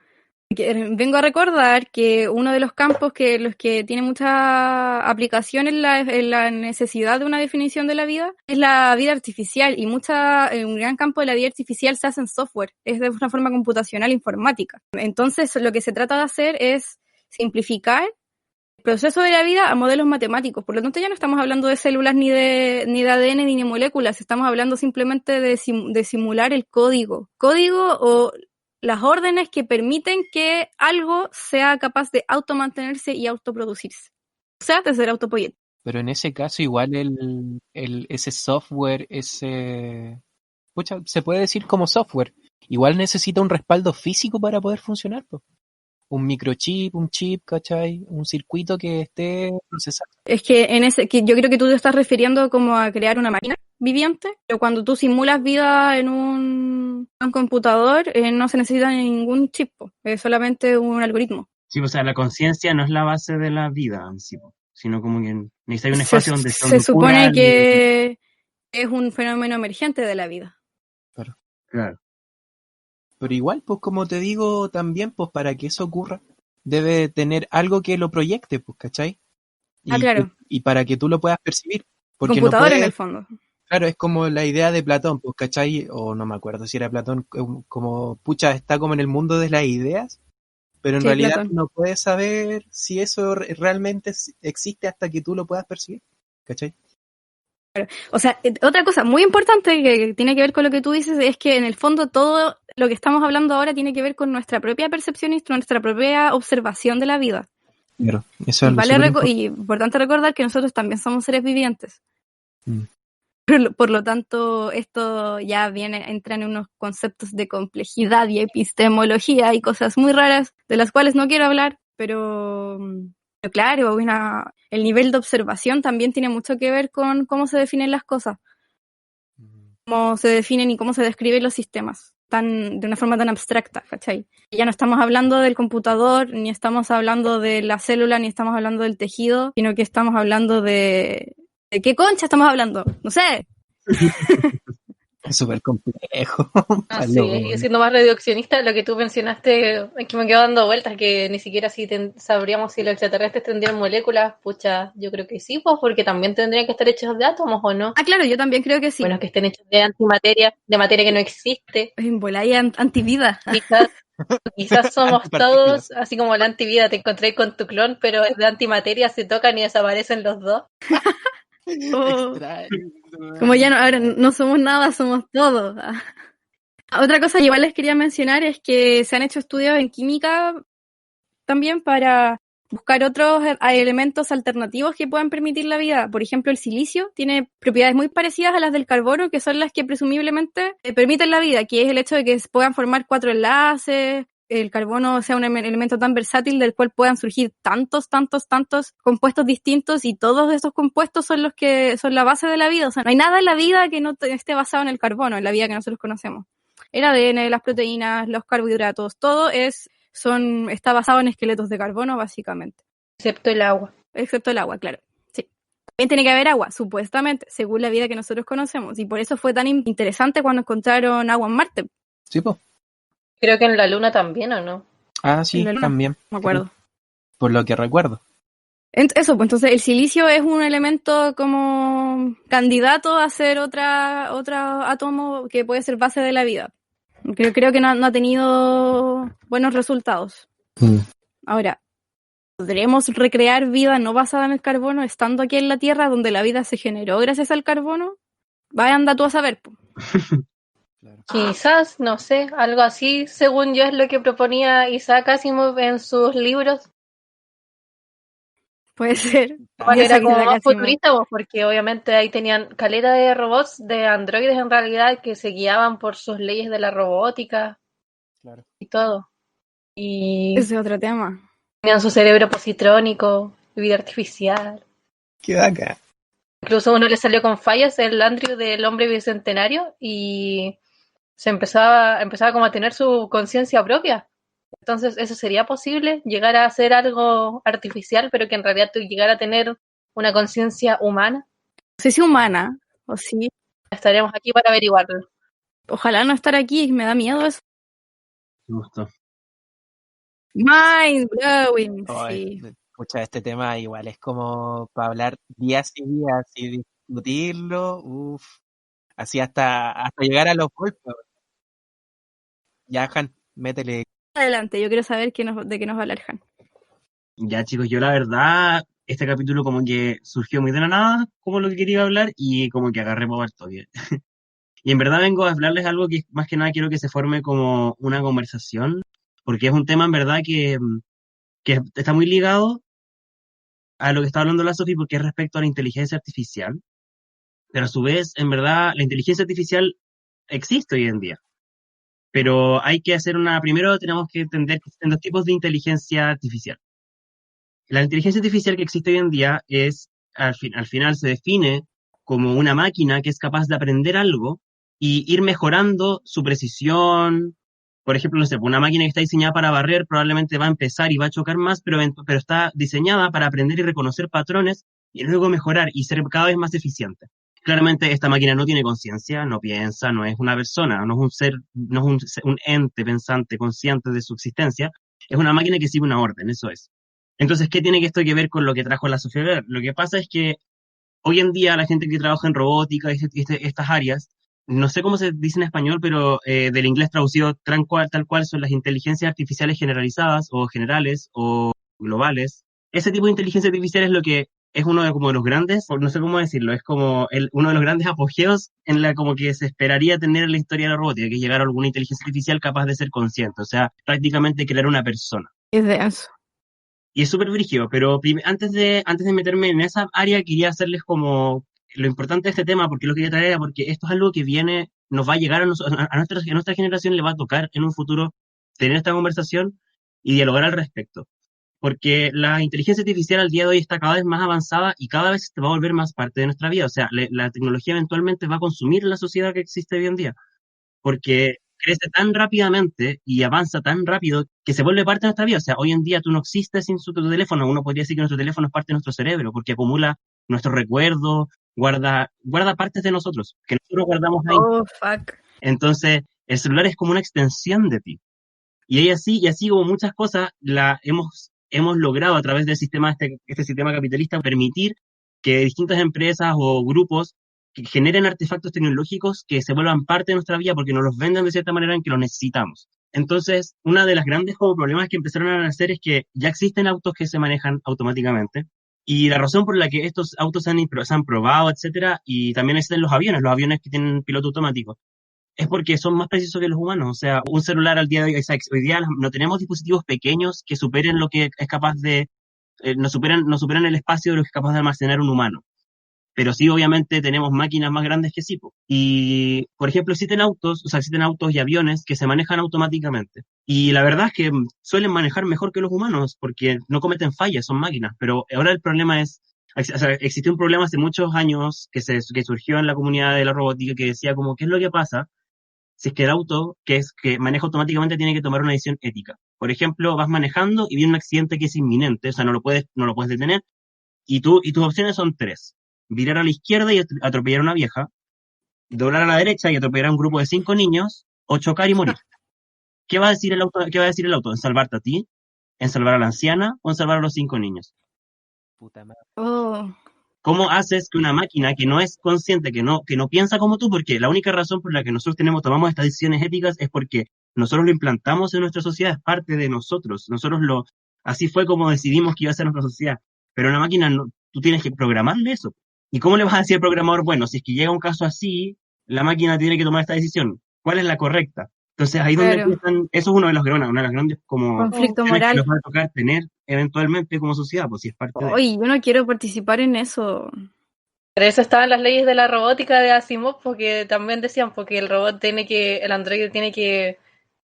Vengo a recordar que uno de los campos que los que tiene mucha aplicación en la necesidad de una definición de la vida es la vida artificial, y un gran campo de la vida artificial se hace en software, es de una forma computacional informática. Entonces, lo que se trata de hacer es simplificar el proceso de la vida a modelos matemáticos. Por lo tanto, ya no estamos hablando de células ni de ADN ni de moléculas, estamos hablando simplemente de simular el código o las órdenes que permiten que algo sea capaz de automantenerse y autoproducirse. O sea, de ser autopoyente. Pero en ese caso, igual ese software, pucha, se puede decir como software, igual necesita un respaldo físico para poder funcionar, pues. Un microchip, un chip, ¿cachai? Un circuito que esté procesado. Es que que yo creo que tú te estás refiriendo como a crear una máquina viviente, pero cuando tú simulas vida en un computador, no se necesita ningún chip, es solamente un algoritmo. Sí, o sea, la conciencia no es la base de la vida en sí, sino como que necesita un espacio donde se supone que es un fenómeno emergente de la vida. Claro. Pero igual, pues como te digo también, pues para que eso ocurra, debe tener algo que lo proyecte, pues, ¿cachai? Claro. Y para que tú lo puedas percibir. Porque computador no puedes, en el fondo. Claro, es como la idea de Platón, pues, ¿cachai? O no me acuerdo si era Platón, como, pucha, está como en el mundo de las ideas, pero en realidad Platón. no puedes saber si eso realmente existe hasta que tú lo puedas percibir, ¿cachai? O sea, otra cosa muy importante que tiene que ver con lo que tú dices es que en el fondo todo lo que estamos hablando ahora tiene que ver con nuestra propia percepción y nuestra propia observación de la vida. Claro, eso es y importante recordar que nosotros también somos seres vivientes. Por lo tanto, esto ya entra en unos conceptos de complejidad y epistemología y cosas muy raras de las cuales no quiero hablar, pero claro, el nivel de observación también tiene mucho que ver con cómo se definen las cosas, cómo se definen y cómo se describen los sistemas, de una forma tan abstracta, ¿cachai? Ya no estamos hablando del computador, ni estamos hablando de la célula, ni estamos hablando del tejido, sino que estamos hablando ¿de qué concha estamos hablando? No sé. Es súper complejo. Así es, y siendo más reduccionista, lo que tú mencionaste, es que me quedo dando vueltas, que ni siquiera si sabríamos si los extraterrestres tendrían moléculas, pucha, yo creo que sí, pues, porque también tendrían que estar hechos de átomos, ¿o no? Ah, claro, yo también creo que sí. Bueno, que estén hechos de antimateria, de materia que no existe. En bola y antivida. Quizás somos Antipartículas. todos, así como la antivida, te encontré con tu clon, pero es de antimateria, se tocan y desaparecen los dos. Oh, Extraño. como ya no, ahora no somos nada, somos todo. Otra cosa que igual les quería mencionar es que se han hecho estudios en química también para buscar otros elementos alternativos que puedan permitir la vida. Por ejemplo, el silicio tiene propiedades muy parecidas a las del carbono, que son las que presumiblemente permiten la vida, que es el hecho de que se puedan formar 4 enlaces, el carbono sea un elemento tan versátil del cual puedan surgir tantos compuestos distintos, y todos esos compuestos son los que son la base de la vida. O sea, no hay nada en la vida que no esté basado en el carbono, en la vida que nosotros conocemos. El ADN, las proteínas, los carbohidratos, todo está basado en esqueletos de carbono, básicamente. Excepto el agua. Excepto el agua, claro. Sí. También tiene que haber agua, supuestamente, según la vida que nosotros conocemos. Y por eso fue tan interesante cuando encontraron agua en Marte. Sí, po. Creo que en la luna también, ¿o no? Ah, sí, En la luna, también. me acuerdo. Por lo que recuerdo. Eso, pues entonces el silicio es un elemento como candidato a ser otro átomo que puede ser base de la vida. Creo que no ha tenido buenos resultados. Ahora, ¿podremos recrear vida no basada en el carbono estando aquí en la Tierra, donde la vida se generó gracias al carbono? Vaya, anda tú a saber. Po. Claro. Quizás, no sé, algo así, según yo, es lo que proponía Isaac Asimov en sus libros. Puede ser. Igual Yo era sé que como era más casi futurista, pues, porque obviamente ahí tenían caleta de robots, de androides en realidad, que se guiaban por sus leyes de la robótica Claro. y todo. Y ese es otro tema. tenían su cerebro positrónico, vida artificial. Qué vaca. Incluso uno le salió con fallas, el Andrew del hombre bicentenario, y se empezaba como a tener su conciencia propia. Entonces, ¿eso sería posible? Llegar a hacer algo artificial, pero que en realidad tú llegara a tener una conciencia humana. No sé si humana, o sí. Estaremos aquí para averiguarlo. Ojalá no estar aquí, me da miedo eso. Me gustó. Mind blowing, Ay, sí. pucha, este tema igual es como para hablar días y días y discutirlo. Uf. Así hasta llegar a los golpes. Ya, Han, métele. Adelante, yo quiero saber de qué nos va a hablar Han. Ya, chicos, yo la verdad, este capítulo como que surgió muy de la nada, como lo que quería hablar, y como que agarré para el toque. Y en verdad vengo a hablarles algo que más que nada quiero que se forme como una conversación, porque es un tema en verdad que está muy ligado a lo que está hablando la Sofi, porque es respecto a la inteligencia artificial, pero a su vez, en verdad, la inteligencia artificial existe hoy en día. Pero hay que primero tenemos que entender que existen dos tipos de inteligencia artificial. La inteligencia artificial que existe hoy en día al final se define como una máquina que es capaz de aprender algo y ir mejorando su precisión. Por ejemplo, no sé, una máquina que está diseñada para barrer probablemente va a empezar y va a chocar más, pero está diseñada para aprender y reconocer patrones y luego mejorar y ser cada vez más eficiente. Claramente esta máquina no tiene conciencia, no piensa, no es una persona, no es un ser, no es un ente pensante, consciente de su existencia, es una máquina que sigue una orden, eso es. Entonces, ¿qué tiene esto que ver con lo que trajo la sociedad? Lo que pasa es que hoy en día la gente que trabaja en robótica y estas áreas, no sé cómo se dice en español, pero del inglés traducido tal cual son las inteligencias artificiales generalizadas o generales o globales. Ese tipo de inteligencia artificial es lo que es uno de como de los grandes, no sé cómo decirlo, es como uno de los grandes apogeos en la como que se esperaría tener en la historia de la robótica, que es llegar a alguna inteligencia artificial capaz de ser consciente, o sea, prácticamente crear una persona. Es denso. Y es súper brígido, pero antes de meterme en esa área, quería hacerles como lo importante de este tema, porque lo quería traer era porque esto es algo que nos va a llegar a nuestra generación, le va a tocar en un futuro tener esta conversación y dialogar al respecto. Porque la inteligencia artificial al día de hoy está cada vez más avanzada y cada vez va a volver más parte de nuestra vida. O sea, la tecnología eventualmente va a consumir la sociedad que existe hoy en día. Porque crece tan rápidamente y avanza tan rápido que se vuelve parte de nuestra vida. O sea, hoy en día tú no existes sin tu teléfono. Uno podría decir que nuestro teléfono es parte de nuestro cerebro porque acumula nuestros recuerdos, guarda partes de nosotros que nosotros guardamos ahí. Oh, fuck. Entonces, el celular es como una extensión de ti. Y así como muchas cosas, hemos logrado a través del sistema, este sistema capitalista, permitir que distintas empresas o grupos que generen artefactos tecnológicos que se vuelvan parte de nuestra vida porque nos los venden de cierta manera en que los necesitamos. Entonces, una de las grandes como problemas que empezaron a nacer es que ya existen autos que se manejan automáticamente. Y la razón por la que estos autos se han probado, etcétera, y también existen los aviones que tienen piloto automático, es porque son más precisos que los humanos. O sea, un celular al día de hoy, o sea, hoy día no tenemos dispositivos pequeños que superen lo que es capaz de, no superan el espacio de lo que es capaz de almacenar un humano. Pero sí, obviamente, tenemos máquinas más grandes que sí, po. Y, por ejemplo, existen autos y aviones que se manejan automáticamente. Y la verdad es que suelen manejar mejor que los humanos, porque no cometen fallas, son máquinas. Pero ahora el problema es, o sea, existió un problema hace muchos años que surgió en la comunidad de la robótica que decía como, ¿qué es lo que pasa si es que el auto que maneja automáticamente tiene que tomar una decisión ética? Por ejemplo, vas manejando y viene un accidente que es inminente, o sea, no lo puedes detener, y tus opciones son tres: virar a la izquierda y atropellar a una vieja, doblar a la derecha y atropellar a un grupo de 5 niños, o chocar y morir. ¿Qué va a decir el auto? ¿Qué va a decir el auto? ¿En salvarte a ti? ¿En salvar a la anciana? ¿O en salvar a los 5 niños? Puta madre. Oh. ¿Cómo haces que una máquina que no es consciente, que no piensa como tú? Porque la única razón por la que nosotros tomamos estas decisiones éticas es porque nosotros lo implantamos en nuestra sociedad, es parte de nosotros. Así fue como decidimos que iba a ser nuestra sociedad. Pero una máquina, tú tienes que programarle eso. ¿Y cómo le vas a decir al programador, bueno, si es que llega un caso así, la máquina tiene que tomar esta decisión? ¿Cuál es la correcta? Entonces ahí donde Claro. empiezan, eso es una de las grandes como Conflicto opciones que moral. nos va a tocar tener eventualmente como sociedad, pues si es parte de... Oye, yo no quiero participar en eso. Pero eso estaban las leyes de la robótica de Asimov, porque también decían porque el androide tiene que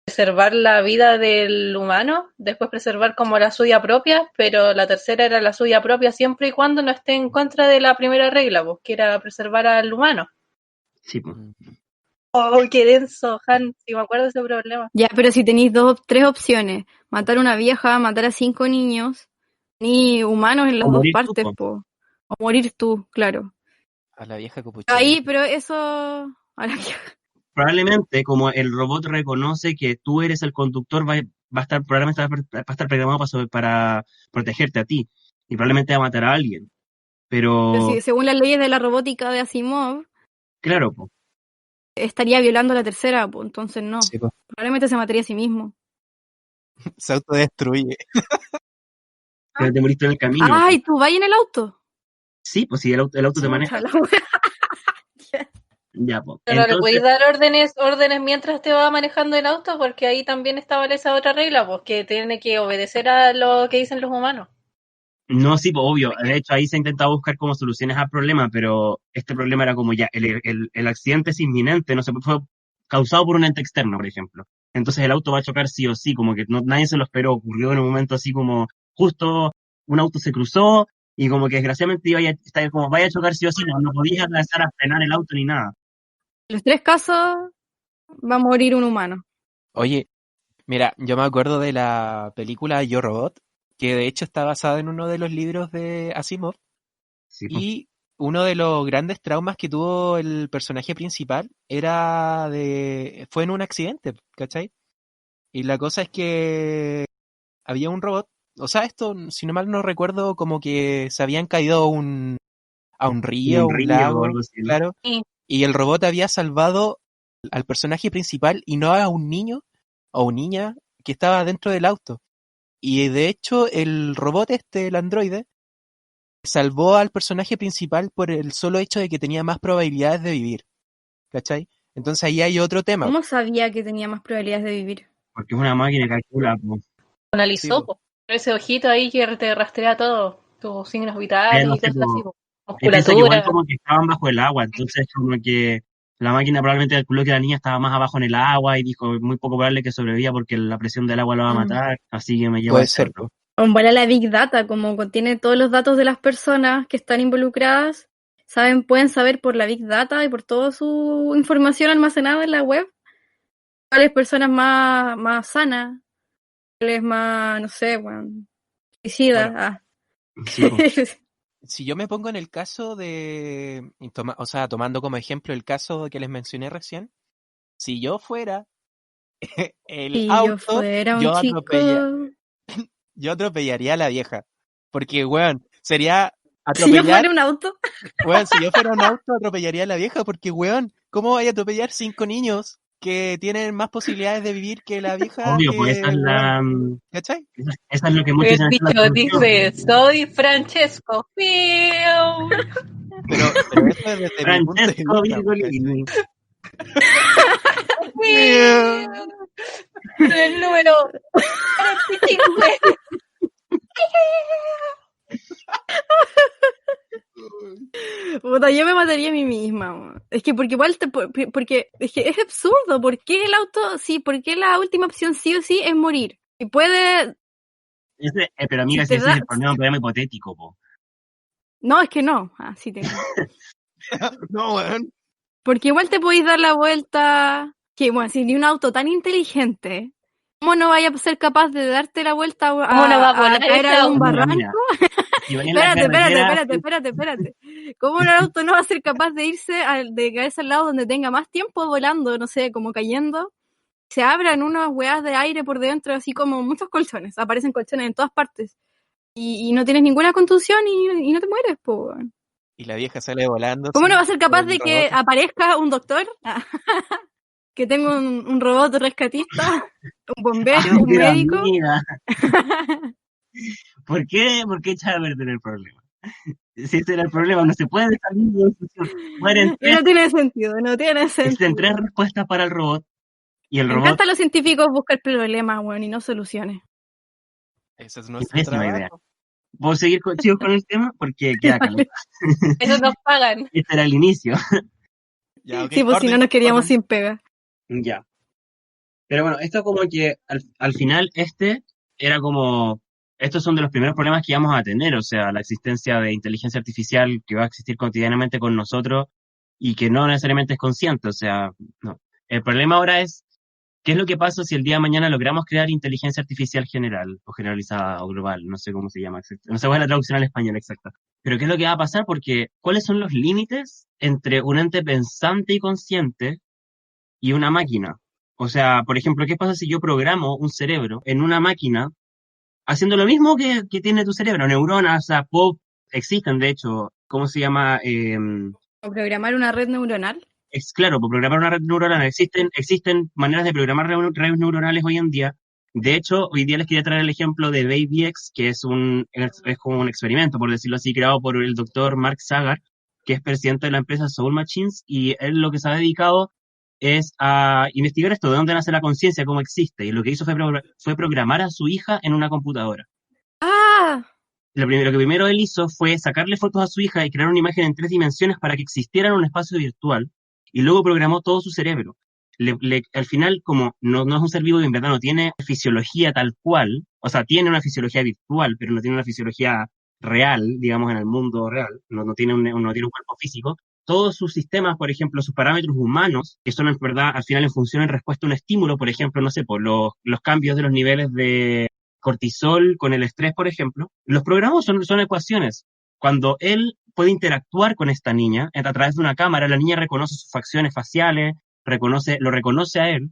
preservar la vida del humano, después preservar como la suya propia, pero la tercera era la suya propia siempre y cuando no esté en contra de la primera regla, pues, que era preservar al humano. Sí, pues. Oh, qué denso, Han, si me acuerdo de ese problema. Ya, pero si tenéis tres opciones, matar a una vieja, matar a 5 niños, ni humanos en las O dos morir tú, partes, po. po. O morir tú, claro. A la vieja capuchina. Ahí, pero eso... Ahora que... Probablemente, como el robot reconoce que tú eres el conductor, probablemente va a estar programado para protegerte a ti. Y probablemente va a matar a alguien. Pero Pero, si, según las leyes de la robótica de Asimov, claro, po. estaría violando la tercera, pues entonces no. Sí, pues, Probablemente se mataría a sí mismo. se autodestruye. Pero te moriste en el camino. ¡Ay, tú vas en el auto! Sí, pues si el auto te maneja, Chucha, la wea. ya, pues. Pero no le Entonces, podéis dar órdenes mientras te va manejando el auto, porque ahí también estaba esa otra regla, pues que tiene que obedecer a lo que dicen los humanos. no, sí, pues obvio. De hecho, ahí se ha intentado buscar como soluciones al problema, pero este problema era como ya, el accidente es inminente, no se fue causado por un ente externo, por ejemplo. Entonces el auto va a chocar sí o sí, como que nadie se lo esperó, ocurrió en un momento así como justo un auto se cruzó y como que desgraciadamente vaya a chocar sí o sí, no podías alcanzar a frenar el auto ni nada. En los tres casos va a morir un humano. Oye, mira, yo me acuerdo de la película Yo Robot, que de hecho está basada en uno de los libros de Asimov, Sí, pues. y uno de los grandes traumas que tuvo el personaje principal fue en un accidente, ¿cachai? Y la cosa es que había un robot, o sea, esto, si no mal no recuerdo, como que se habían caído a un río, Un un río o lago, algo así, ¿no? claro, Sí. y el robot había salvado al personaje principal y no a un niño o niña que estaba dentro del auto. Y de hecho, el robot el androide, salvó al personaje principal por el solo hecho de que tenía más probabilidades de vivir, ¿cachai? Entonces ahí hay otro tema. ¿Cómo sabía que tenía más probabilidades de vivir? Porque es una máquina que calcula, pues. Analizó, Sí, po. po. Ese ojito ahí que te rastrea todo, tus signos vitales No y sé, cosas así, po. y piensa que igual Musculatura. como que estaban bajo el agua, entonces como que la máquina probablemente calculó que la niña estaba más abajo en el agua y dijo, muy poco probable que sobrevivía porque la presión del agua lo va a matar, así que me lleva a Puede este ser, otro. po. O en bola la Big Data, como contiene todos los datos de las personas que están involucradas, pueden saber por la Big Data y por toda su información almacenada en la web cuáles personas más sanas, cuáles más, no sé, bueno, suicidas. Bueno, Ah. Sí, pues. si yo me pongo en el caso de, o sea, tomando como ejemplo el caso que les mencioné recién, si yo fuera el Si yo auto, fuera un yo chico. yo atropellaría a la vieja. Porque, weón, sería Si yo atropellar, fuera un auto. weón, si yo fuera un auto, atropellaría a la vieja. Porque, weón, ¿cómo vaya a atropellar 5 niños que tienen más posibilidades de vivir que la vieja? Obvio, pues esa es la... Weón, ¿cachai? Esa es lo que muchos El dicen es la dicho solución. dice, soy Francesco Film. Pero eso es desde mi punto de Francesco vista, Virgolini. Film. El número 45. Puta, yo me mataría a mí misma. Weón. Es que porque igual porque es que es absurdo. ¿Por qué el auto sí? ¿Por qué la última opción sí o sí es morir? Y puede. Pero amiga, Si te si ese da- es el problema, un problema hipotético, po. No, es que no. Ah, sí tengo. No, weón. Porque igual te podéis dar la vuelta. Que bueno, si ni un auto tan inteligente, ¿cómo no vaya a ser capaz de darte la vuelta ¿Cómo no va a volar caer ese a algún auto? Mira, barranco? si vais en la Espérate, carretera, espérate. ¿Cómo un auto no va a ser capaz de irse, de caerse al lado donde tenga más tiempo volando, no sé, como cayendo? Se abran unas weas de aire por dentro, así como muchos colchones. Aparecen colchones en todas partes. Y no tienes ninguna contusión y no te mueres, po. Weón. Y la vieja sale volando. ¿Cómo así, no va a ser capaz con de que rebote. aparezca un doctor? Que tenga un robot rescatista, un bombero, Ay, un pero médico. amiga, ¿por qué echar a perder el problema? Si ese era el problema, no se puede salir de la discusión. Mueren Y no tiene sentido, no tiene existen 3 sentido. respuestas para el robot, y el Me robot encanta a los científicos buscar problemas, weón, y no soluciones. Ese es es nuestro pésima trabajo. idea. ¿Puedo seguir chicos, con el tema? Porque queda caleta. Eso nos pagan. Este era el inicio. Ya, ok, Sí, pues si no orden, nos queríamos orden. sin pega. Ya. Pero bueno, esto como que al final era como, estos son de los primeros problemas que íbamos a tener, o sea, la existencia de inteligencia artificial que va a existir cotidianamente con nosotros y que no necesariamente es consciente, o sea, no. El problema ahora es, ¿qué es lo que pasa si el día de mañana logramos crear inteligencia artificial general o generalizada o global? No sé cómo se llama, no sé cuál es la traducción al español exacta. Pero ¿qué es lo que va a pasar? Porque, ¿cuáles son los límites entre un ente pensante y consciente y una máquina? O sea, por ejemplo, ¿qué pasa si yo programo un cerebro en una máquina haciendo lo mismo que tiene tu cerebro? Neuronas, o sea, existen, de hecho, ¿cómo se llama? O programar una red neuronal. Es claro, por programar una red neuronal existen maneras de programar redes neuronales hoy en día. De hecho, hoy día les quería traer el ejemplo de BabyX, que es como un experimento, por decirlo así, creado por el doctor Mark Sagar, que es presidente de la empresa Soul Machines, y él lo que se ha dedicado es a investigar esto, de dónde nace la conciencia, cómo existe, y lo que hizo fue programar a su hija en una computadora. ¡Ah! Lo que primero él hizo fue sacarle fotos a su hija y crear una imagen en 3 dimensiones para que existiera en un espacio virtual, y luego programó todo su cerebro. Al final, como no es un ser vivo y en verdad no tiene fisiología tal cual, o sea, tiene una fisiología virtual, pero no tiene una fisiología real, digamos, en el mundo real, no tiene no tiene un cuerpo físico. Todos sus sistemas, por ejemplo, sus parámetros humanos, que son en verdad al final en función en respuesta a un estímulo, por ejemplo, no sé, por los cambios de los niveles de cortisol con el estrés, por ejemplo, los programas son ecuaciones. Cuando él puede interactuar con esta niña a través de una cámara, la niña reconoce sus facciones faciales, lo reconoce a él,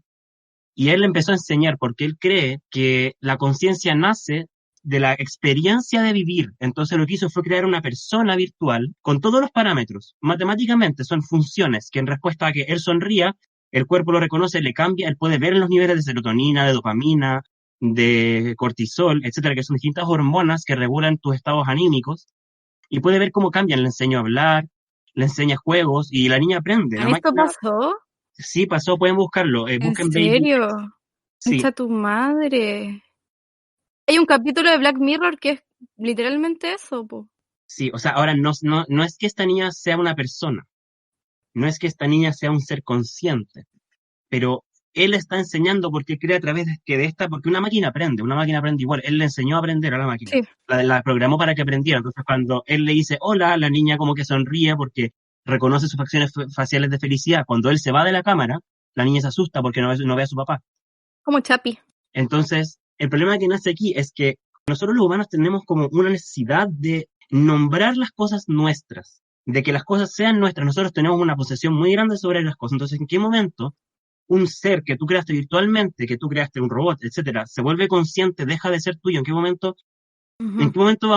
y él le empezó a enseñar porque él cree que la conciencia nace de la experiencia de vivir. Entonces lo que hizo fue crear una persona virtual con todos los parámetros. Matemáticamente son funciones que en respuesta a que él sonría, el cuerpo lo reconoce, le cambia, él puede ver los niveles de serotonina, de dopamina, de cortisol, etcétera, que son distintas hormonas que regulan tus estados anímicos, y puede ver cómo cambian. Le enseño a hablar, le enseña juegos, y la niña aprende. La ¿Esto máquina, pasó? sí pasó, pueden buscarlo, ¿En busquen Baby. serio? Sí, Concha tu madre. Hay un capítulo de Black Mirror que es literalmente eso, po. sí, o sea, ahora no es que esta niña sea una persona, no es que esta niña sea un ser consciente, pero él está enseñando porque cree a través porque una máquina aprende igual, él le enseñó a aprender a la máquina, Sí. la programó para que aprendiera. Entonces cuando él le dice hola, la niña como que sonríe porque reconoce sus facciones faciales de felicidad. Cuando él se va de la cámara, la niña se asusta porque no ve a su papá. Como Chapi. Entonces, el problema que nace aquí es que nosotros los humanos tenemos como una necesidad de nombrar las cosas nuestras, de que las cosas sean nuestras. Nosotros tenemos una posesión muy grande sobre las cosas. Entonces, ¿en qué momento un ser que tú creaste virtualmente, que tú creaste un robot, etcétera, se vuelve consciente, deja de ser tuyo? ¿En Ujú. qué momento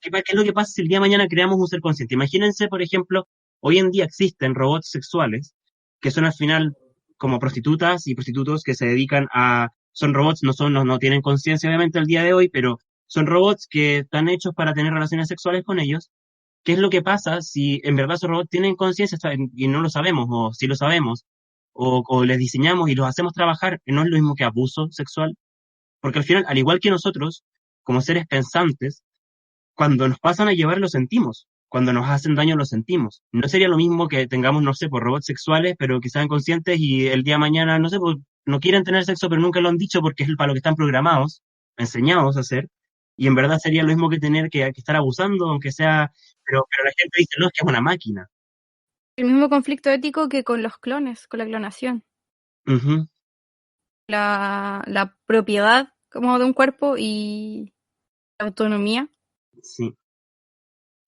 qué es lo que pasa si el día de mañana creamos un ser consciente? Imagínense, por ejemplo, hoy en día existen robots sexuales que son al final como prostitutas y prostitutos que se dedican son robots, no tienen conciencia obviamente al día de hoy, pero son robots que están hechos para tener relaciones sexuales con ellos. ¿Qué es lo que pasa si en verdad esos robots tienen conciencia y no lo sabemos, o si lo sabemos, o les diseñamos y los hacemos trabajar? ¿No es lo mismo que abuso sexual? Porque al final, al igual que nosotros, como seres pensantes, cuando nos pasan a llevar lo sentimos, cuando nos hacen daño lo sentimos. No sería lo mismo que tengamos, no sé, por robots sexuales, pero que sean conscientes y el día de mañana, no sé, pues, no quieren tener sexo, pero nunca lo han dicho porque es para lo que están programados, enseñados a hacer. Y en verdad sería lo mismo que tener que estar abusando, aunque sea, pero la gente dice, no, es que es una máquina. El mismo conflicto ético que con los clones, con la clonación. Ujú, La propiedad como de un cuerpo y la autonomía. sí.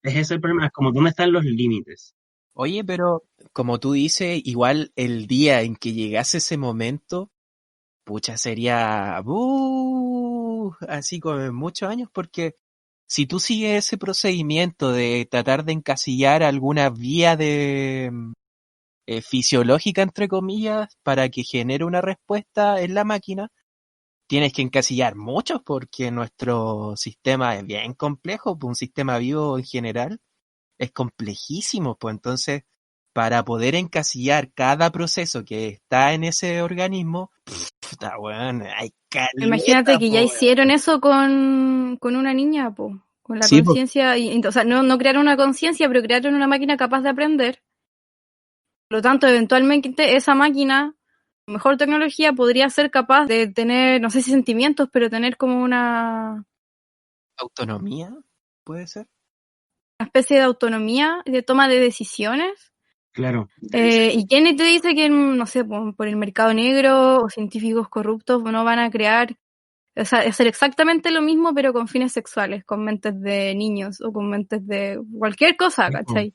Es ese el problema, es como dónde están los límites. Oye, pero como tú dices, igual el día en que llegase ese momento, pucha, sería así como en muchos años, porque si tú sigues ese procedimiento de tratar de encasillar alguna vía de fisiológica, entre comillas, para que genere una respuesta en la máquina, tienes que encasillar muchos porque nuestro sistema es bien complejo, pues un sistema vivo en general es complejísimo, pues entonces para poder encasillar cada proceso que está en ese organismo, puta, weón, hay Imagínate caleta, que ya po, weón. hicieron eso con una niña, po, con la Sí, pues, conciencia, o sea, no crearon una conciencia, pero crearon una máquina capaz de aprender. Por lo tanto, eventualmente esa máquina, con mejor tecnología, podría ser capaz de tener, no sé si sentimientos, pero tener como una autonomía, puede ser. especie de autonomía de toma de decisiones. Claro. ¿Y quién te dice que, no sé, por el mercado negro o científicos corruptos no van a crear, o sea, hacer exactamente lo mismo, pero con fines sexuales, con mentes de niños o con mentes de cualquier cosa, Sí, po. ¿cachai?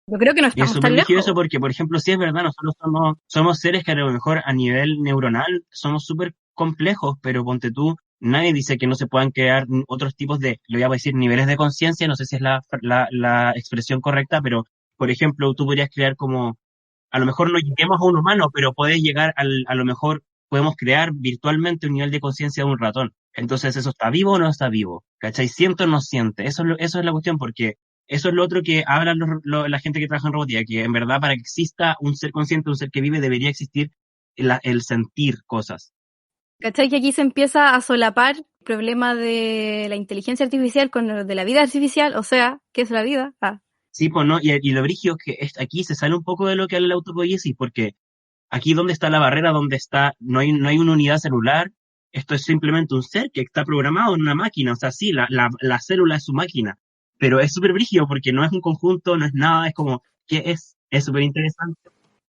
Yo creo que no Y es estamos súper tan brígido lejos. eso porque, por ejemplo, sí es verdad, nosotros somos seres que a lo mejor a nivel neuronal somos súper complejos, pero ponte tú, nadie dice que no se puedan crear otros tipos le voy a decir, niveles de conciencia, no sé si es la expresión correcta, pero, por ejemplo, tú podrías crear como, a lo mejor no lleguemos a un humano, pero puedes llegar a lo mejor podemos crear virtualmente un nivel de conciencia de un ratón. Entonces, ¿eso está vivo o no está vivo? ¿Cachai? ¿Siente o no siente? Eso es la cuestión, porque eso es lo otro que hablan la gente que trabaja en robótica, que en verdad para que exista un ser consciente, un ser que vive, debería existir el sentir cosas. ¿Cachai? Que aquí se empieza a solapar el problema de la inteligencia artificial con lo de la vida artificial, o sea, ¿qué es la vida? Sí, pues no, y lo brígido es que aquí se sale un poco de lo que habla la autopoiesis, porque aquí donde está la barrera, donde está, no hay una unidad celular, esto es simplemente un ser que está programado en una máquina, o sea, sí, la célula es su máquina, pero es súper brígido porque no es un conjunto, no es nada, es como, ¿qué es? Es súper interesante.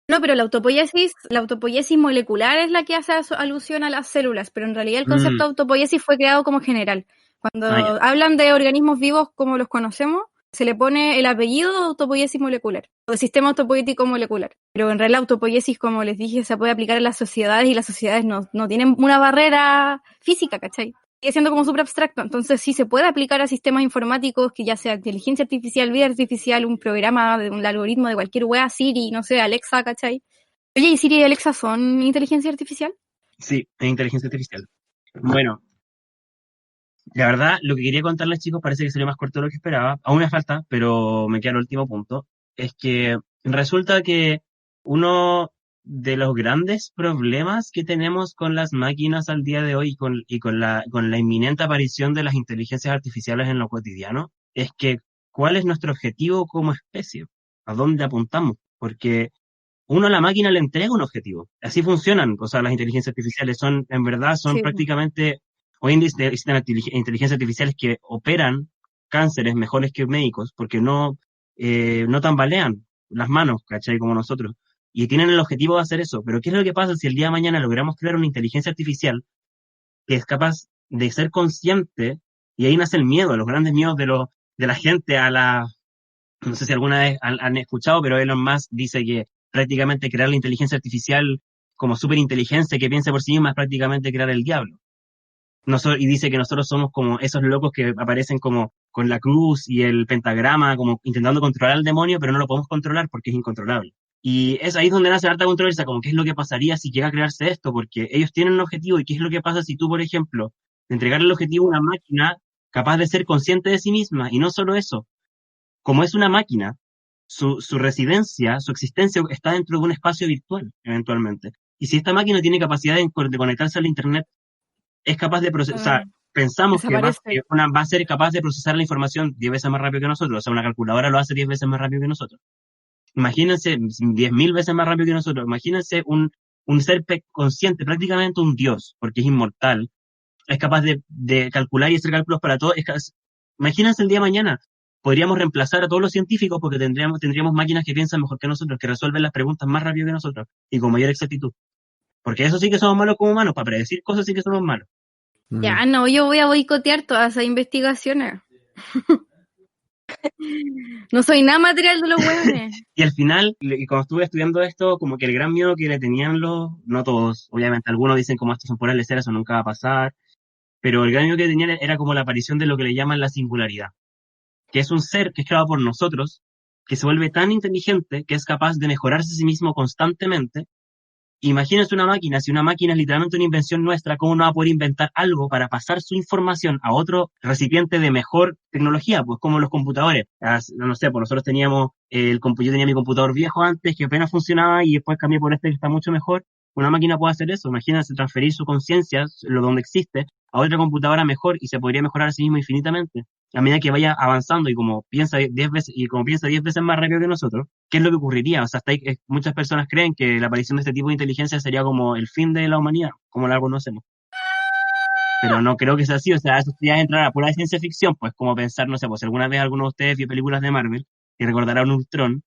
No, pero la autopoiesis molecular es la que hace alusión a las células, pero en realidad el concepto de autopoiesis fue creado como general. Cuando Ah, ya. hablan de organismos vivos como los conocemos, se le pone el apellido de autopoiesis molecular, o de sistema autopoético molecular. Pero en realidad la autopoiesis, como les dije, se puede aplicar a las sociedades y las sociedades no tienen una barrera física, ¿cachai? Sigue siendo como súper abstracto, entonces sí se puede aplicar a sistemas informáticos, que ya sea inteligencia artificial, vida artificial, un programa, un algoritmo de cualquier wea, Siri, no sé, Alexa, ¿cachai? Oye, ¿y Siri y Alexa son inteligencia artificial? Sí, es inteligencia artificial. Bueno, la verdad, lo que quería contarles, chicos, parece que sería más corto de lo que esperaba. Aún me falta, pero me queda el último punto. Es que resulta que uno de los grandes problemas que tenemos con las máquinas al día de hoy y con la inminente aparición de las inteligencias artificiales en lo cotidiano es que ¿cuál es nuestro objetivo como especie? ¿A dónde apuntamos? Porque uno a la máquina le entrega un objetivo. Así funcionan, o sea, las inteligencias artificiales en verdad, son Sí. prácticamente, hoy en día existen inteligencias artificiales que operan cánceres mejores que médicos, porque no tambalean las manos, ¿cachai? Como nosotros. Y tienen el objetivo de hacer eso. Pero ¿qué es lo que pasa si el día de mañana logramos crear una inteligencia artificial que es capaz de ser consciente? Y ahí nace el miedo, los grandes miedos de la gente a la... No sé si alguna vez han escuchado, pero Elon Musk dice que prácticamente crear la inteligencia artificial como superinteligencia que piense por sí misma es prácticamente crear el diablo. Y dice que nosotros somos como esos locos que aparecen como con la cruz y el pentagrama, como intentando controlar al demonio, pero no lo podemos controlar porque es incontrolable. Y es ahí donde nace harta controversia, como qué es lo que pasaría si llega a crearse esto, porque ellos tienen un objetivo y qué es lo que pasa si tú, por ejemplo, de entregarle el objetivo a una máquina capaz de ser consciente de sí misma, y no solo eso, como es una máquina, su residencia, su existencia está dentro de un espacio virtual, eventualmente. Y si esta máquina tiene capacidad de conectarse al Internet, es capaz de procesar, pensamos que Desaparece. va a ser capaz de procesar la información 10 veces más rápido que nosotros, o sea, una calculadora lo hace 10 veces más rápido que nosotros. Imagínense 10.000 veces más rápido que nosotros, imagínense un ser consciente, prácticamente un dios, porque es inmortal, es capaz de calcular y hacer cálculos para todo. Imagínense el día de mañana, podríamos reemplazar a todos los científicos porque tendríamos máquinas que piensan mejor que nosotros, que resuelven las preguntas más rápido que nosotros y con mayor exactitud. Porque eso sí que somos malos como humanos, para predecir cosas sí que somos malos. Ya, no, yo voy a boicotear todas esas investigaciones. No soy nada material de los hueones. Y al final, y cuando estuve estudiando esto, como que el gran miedo que le tenían no todos, obviamente, algunos dicen como estos son puras leceras, eso nunca va a pasar, pero el gran miedo que tenían era como la aparición de lo que le llaman la singularidad, que es un ser que es creado por nosotros, que se vuelve tan inteligente que es capaz de mejorarse a sí mismo constantemente. Imagínense una máquina, si una máquina es literalmente una invención nuestra, ¿cómo no va a poder inventar algo para pasar su información a otro recipiente de mejor tecnología? Pues como los computadores. No sé, pues nosotros teníamos, yo tenía mi computador viejo antes que apenas funcionaba y después cambié por este que está mucho mejor. Una máquina puede hacer eso, imagínense transferir su conciencia, lo donde existe, a otra computadora mejor y se podría mejorar a sí mismo infinitamente. A medida que vaya avanzando y como piensa 10 veces más rápido que nosotros, ¿qué es lo que ocurriría? O sea, muchas personas creen que la aparición de este tipo de inteligencia sería como el fin de la humanidad, como la conocemos. Pero no creo que sea así, o sea, eso ya es entrar a pura ciencia ficción, pues como pensar, no sé, pues alguna vez alguno de ustedes vio películas de Marvel y recordarán Ultron,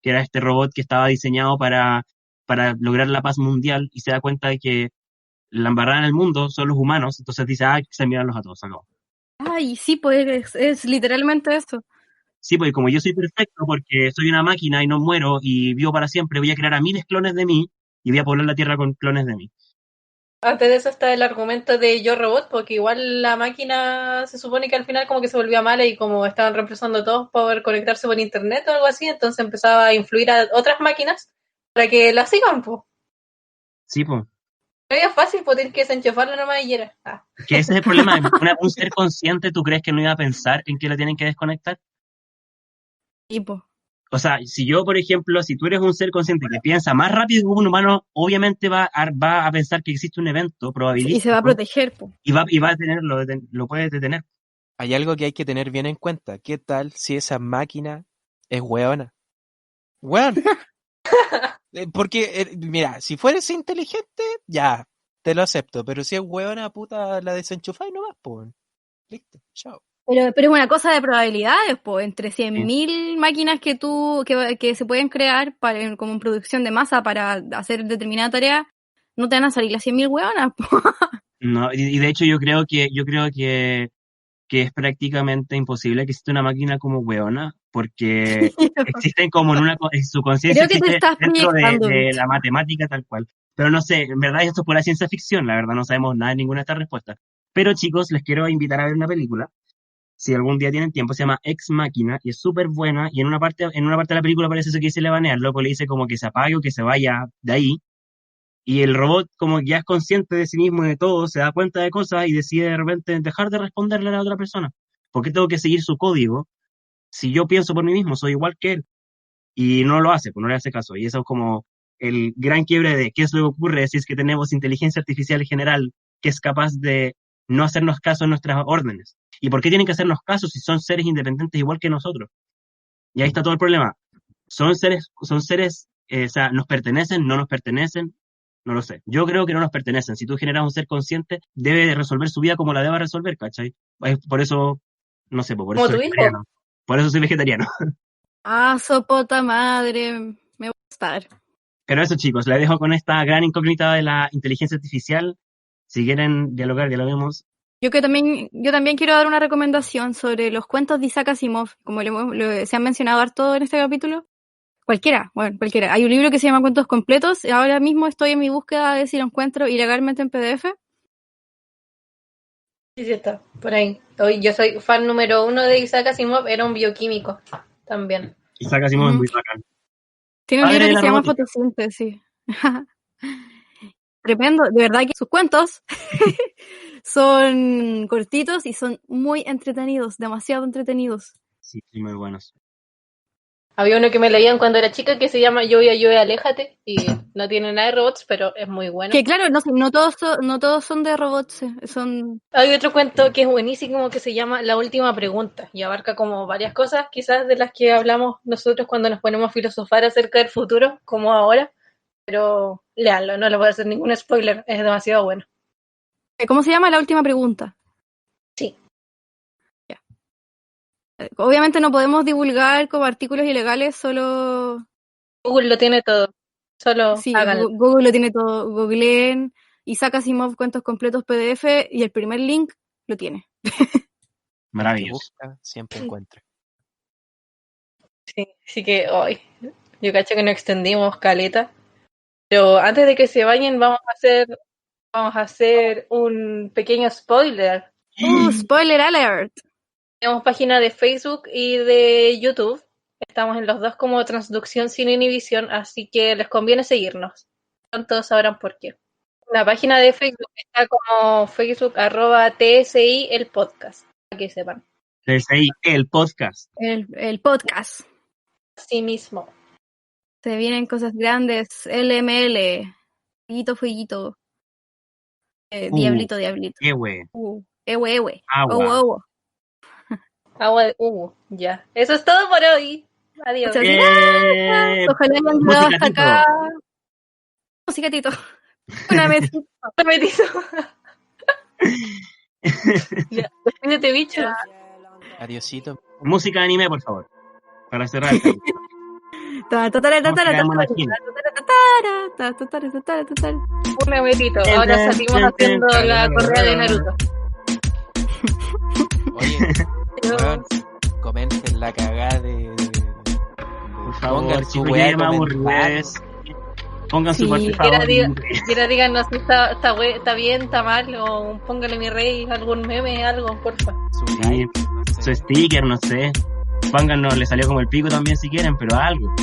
que era este robot que estaba diseñado para lograr la paz mundial y se da cuenta de que la embarrada en el mundo son los humanos, entonces dice, que se mirarlos a todos, acabó. Ay, sí, pues es literalmente eso. Sí, pues como yo soy perfecto porque soy una máquina y no muero y vivo para siempre, voy a crear a miles clones de mí y voy a poblar la Tierra con clones de mí. Antes de eso está el argumento de Yo Robot, porque igual la máquina se supone que al final como que se volvía mala y como estaban reemplazando todos para poder conectarse por internet o algo así, entonces empezaba a influir a otras máquinas para que la sigan, pues. Sí, pues. Era fácil, pues tienes que desenchufarla nomás y era. Que ese es el problema. Un ser consciente, ¿tú crees que no iba a pensar en que la tienen que desconectar? Tipo. O sea, si yo, por ejemplo, si tú eres un ser consciente que piensa más rápido que un humano, obviamente va a pensar que existe un evento probabilístico. Y se va a proteger, pues. Y va a tenerlo, lo puede detener. Hay algo que hay que tener bien en cuenta. ¿Qué tal si esa máquina es hueona? ¡Hueón! Porque, mira, si fueres inteligente, ya, te lo acepto. Pero si es hueona, puta, la desenchufáis nomás, pues. Listo, chao. Pero es una cosa de probabilidades, pues, entre 100.000 máquinas que se pueden crear como en producción de masa para hacer determinada tarea, no te van a salir las 100.000 hueonas, po. No, y de hecho yo creo que es prácticamente imposible que exista una máquina como hueona, porque existen como en su conciencia Creo que te existe estás dentro proyectando, de Mitch. la matemática tal cual. Pero no sé, en verdad esto es pura ciencia ficción, la verdad no sabemos nada de ninguna de estas respuestas. Pero chicos, les quiero invitar a ver una película. Si algún día tienen tiempo, se llama Ex Machina y es súper buena. Y en una parte de la película parece eso que dice Levanea, el loco le dice como que se apague o que se vaya de ahí. Y el robot, como que ya es consciente de sí mismo y de todo, se da cuenta de cosas y decide de repente dejar de responderle a la otra persona. ¿Por qué tengo que seguir su código si yo pienso por mí mismo, soy igual que él? Y no lo hace, pues no le hace caso. Y eso es como el gran quiebre de qué es lo que ocurre si es que tenemos inteligencia artificial general que es capaz de no hacernos caso en nuestras órdenes. ¿Y por qué tienen que hacernos caso si son seres independientes igual que nosotros? Y ahí está todo el problema. Son seres, o sea, ¿nos pertenecen? ¿No nos pertenecen? No lo sé. Yo creo que no nos pertenecen. Si tú generas un ser consciente, debe de resolver su vida como la deba resolver, ¿cachai? Por eso, no sé, por eso Como soy tu hijo. vegetariano. Por eso soy vegetariano. Ah, sopota madre, me va a gustar. Pero eso, chicos, les dejo con esta gran incógnita de la inteligencia artificial. Si quieren dialogar, dialoguemos. Yo también quiero dar una recomendación sobre los cuentos de Isaac Asimov, como se han mencionado harto en este capítulo. Cualquiera. Hay un libro que se llama Cuentos Completos, y ahora mismo estoy en mi búsqueda de si lo encuentro ilegalmente en PDF. Sí, está, por ahí. Yo soy fan número 1 de Isaac Asimov, era un bioquímico también. Isaac Asimov es muy bacán. Tiene un Padre libro de que la se llama robótica. Fotosíntesis. Tremendo, de verdad que sus cuentos son cortitos y son muy entretenidos, demasiado entretenidos. Sí, muy buenos. Había uno que me leían cuando era chica que se llama Yo, aléjate, y no tiene nada de robots, pero es muy bueno. Que claro, no todos son de robots, son... Hay otro cuento que es buenísimo que se llama La última pregunta y abarca como varias cosas, quizás de las que hablamos nosotros cuando nos ponemos a filosofar acerca del futuro, como ahora, pero léanlo, no les voy a hacer ningún spoiler, es demasiado bueno. ¿Cómo se llama? La última pregunta. Sí. Ya. Obviamente no podemos divulgar como artículos ilegales, solo... Google lo tiene todo, solo Sí, háganlo. Google lo tiene todo. Googleen Isaac Asimov Cuentos Completos PDF y el primer link lo tiene. Que Maravilloso. busca, siempre encuentra. Sí, así que hoy yo cacho que nos extendimos caleta, pero antes de que se vayan vamos a hacer un pequeño spoiler. Spoiler alert. Tenemos página de Facebook y de YouTube. Estamos en los dos como Transducción Sin Inhibición, así que les conviene seguirnos. Pronto sabrán por qué. La página de Facebook está como Facebook @TSI el podcast, para que sepan. Desde ahí, el podcast. El podcast. Así mismo. Se vienen cosas grandes. LML. Fueguito. Diablito. Qué wey. Ewe. Agua. Owo. Agua de ya. Eso es todo por hoy. Adiós. Muchas gracias. Ojalá hayan llegado hasta Musicatito. acá. Musicatito. Una vez. Repetizo. Ya, despídete, bicho. Adiosito. Música de anime, por favor. Para cerrar el capítulo. Un metito. Ahora salimos haciendo la correa de Naruto. Oye, weón, comenten la cagada de Por favor, pongan su chicos, weá ya me aburrí. comentar. Pongan su Sí, parte Quiera favorita. díganos si está bien, está mal, o póngale mi rey, algún meme, algo, porfa. Su Sí, like, no su sé. sticker, no sé. Pónganos, le salió como el pico también si quieren, pero algo.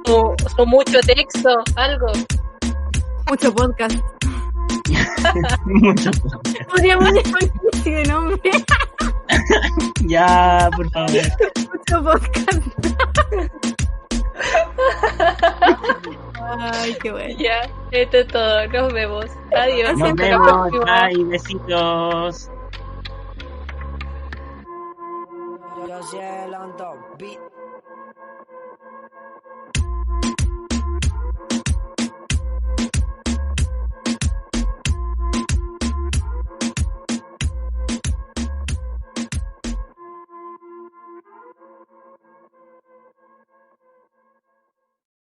O mucho texto, algo. Mucho podcast. Mucho. Podríamos poner de nombre. Ya, por favor. Mucho podcast. Ay, qué bueno. Ya, esto es todo. Nos vemos. Adiós. Nos Hasta la vemos. próxima. Bye, besitos. Yo cielo ando beat.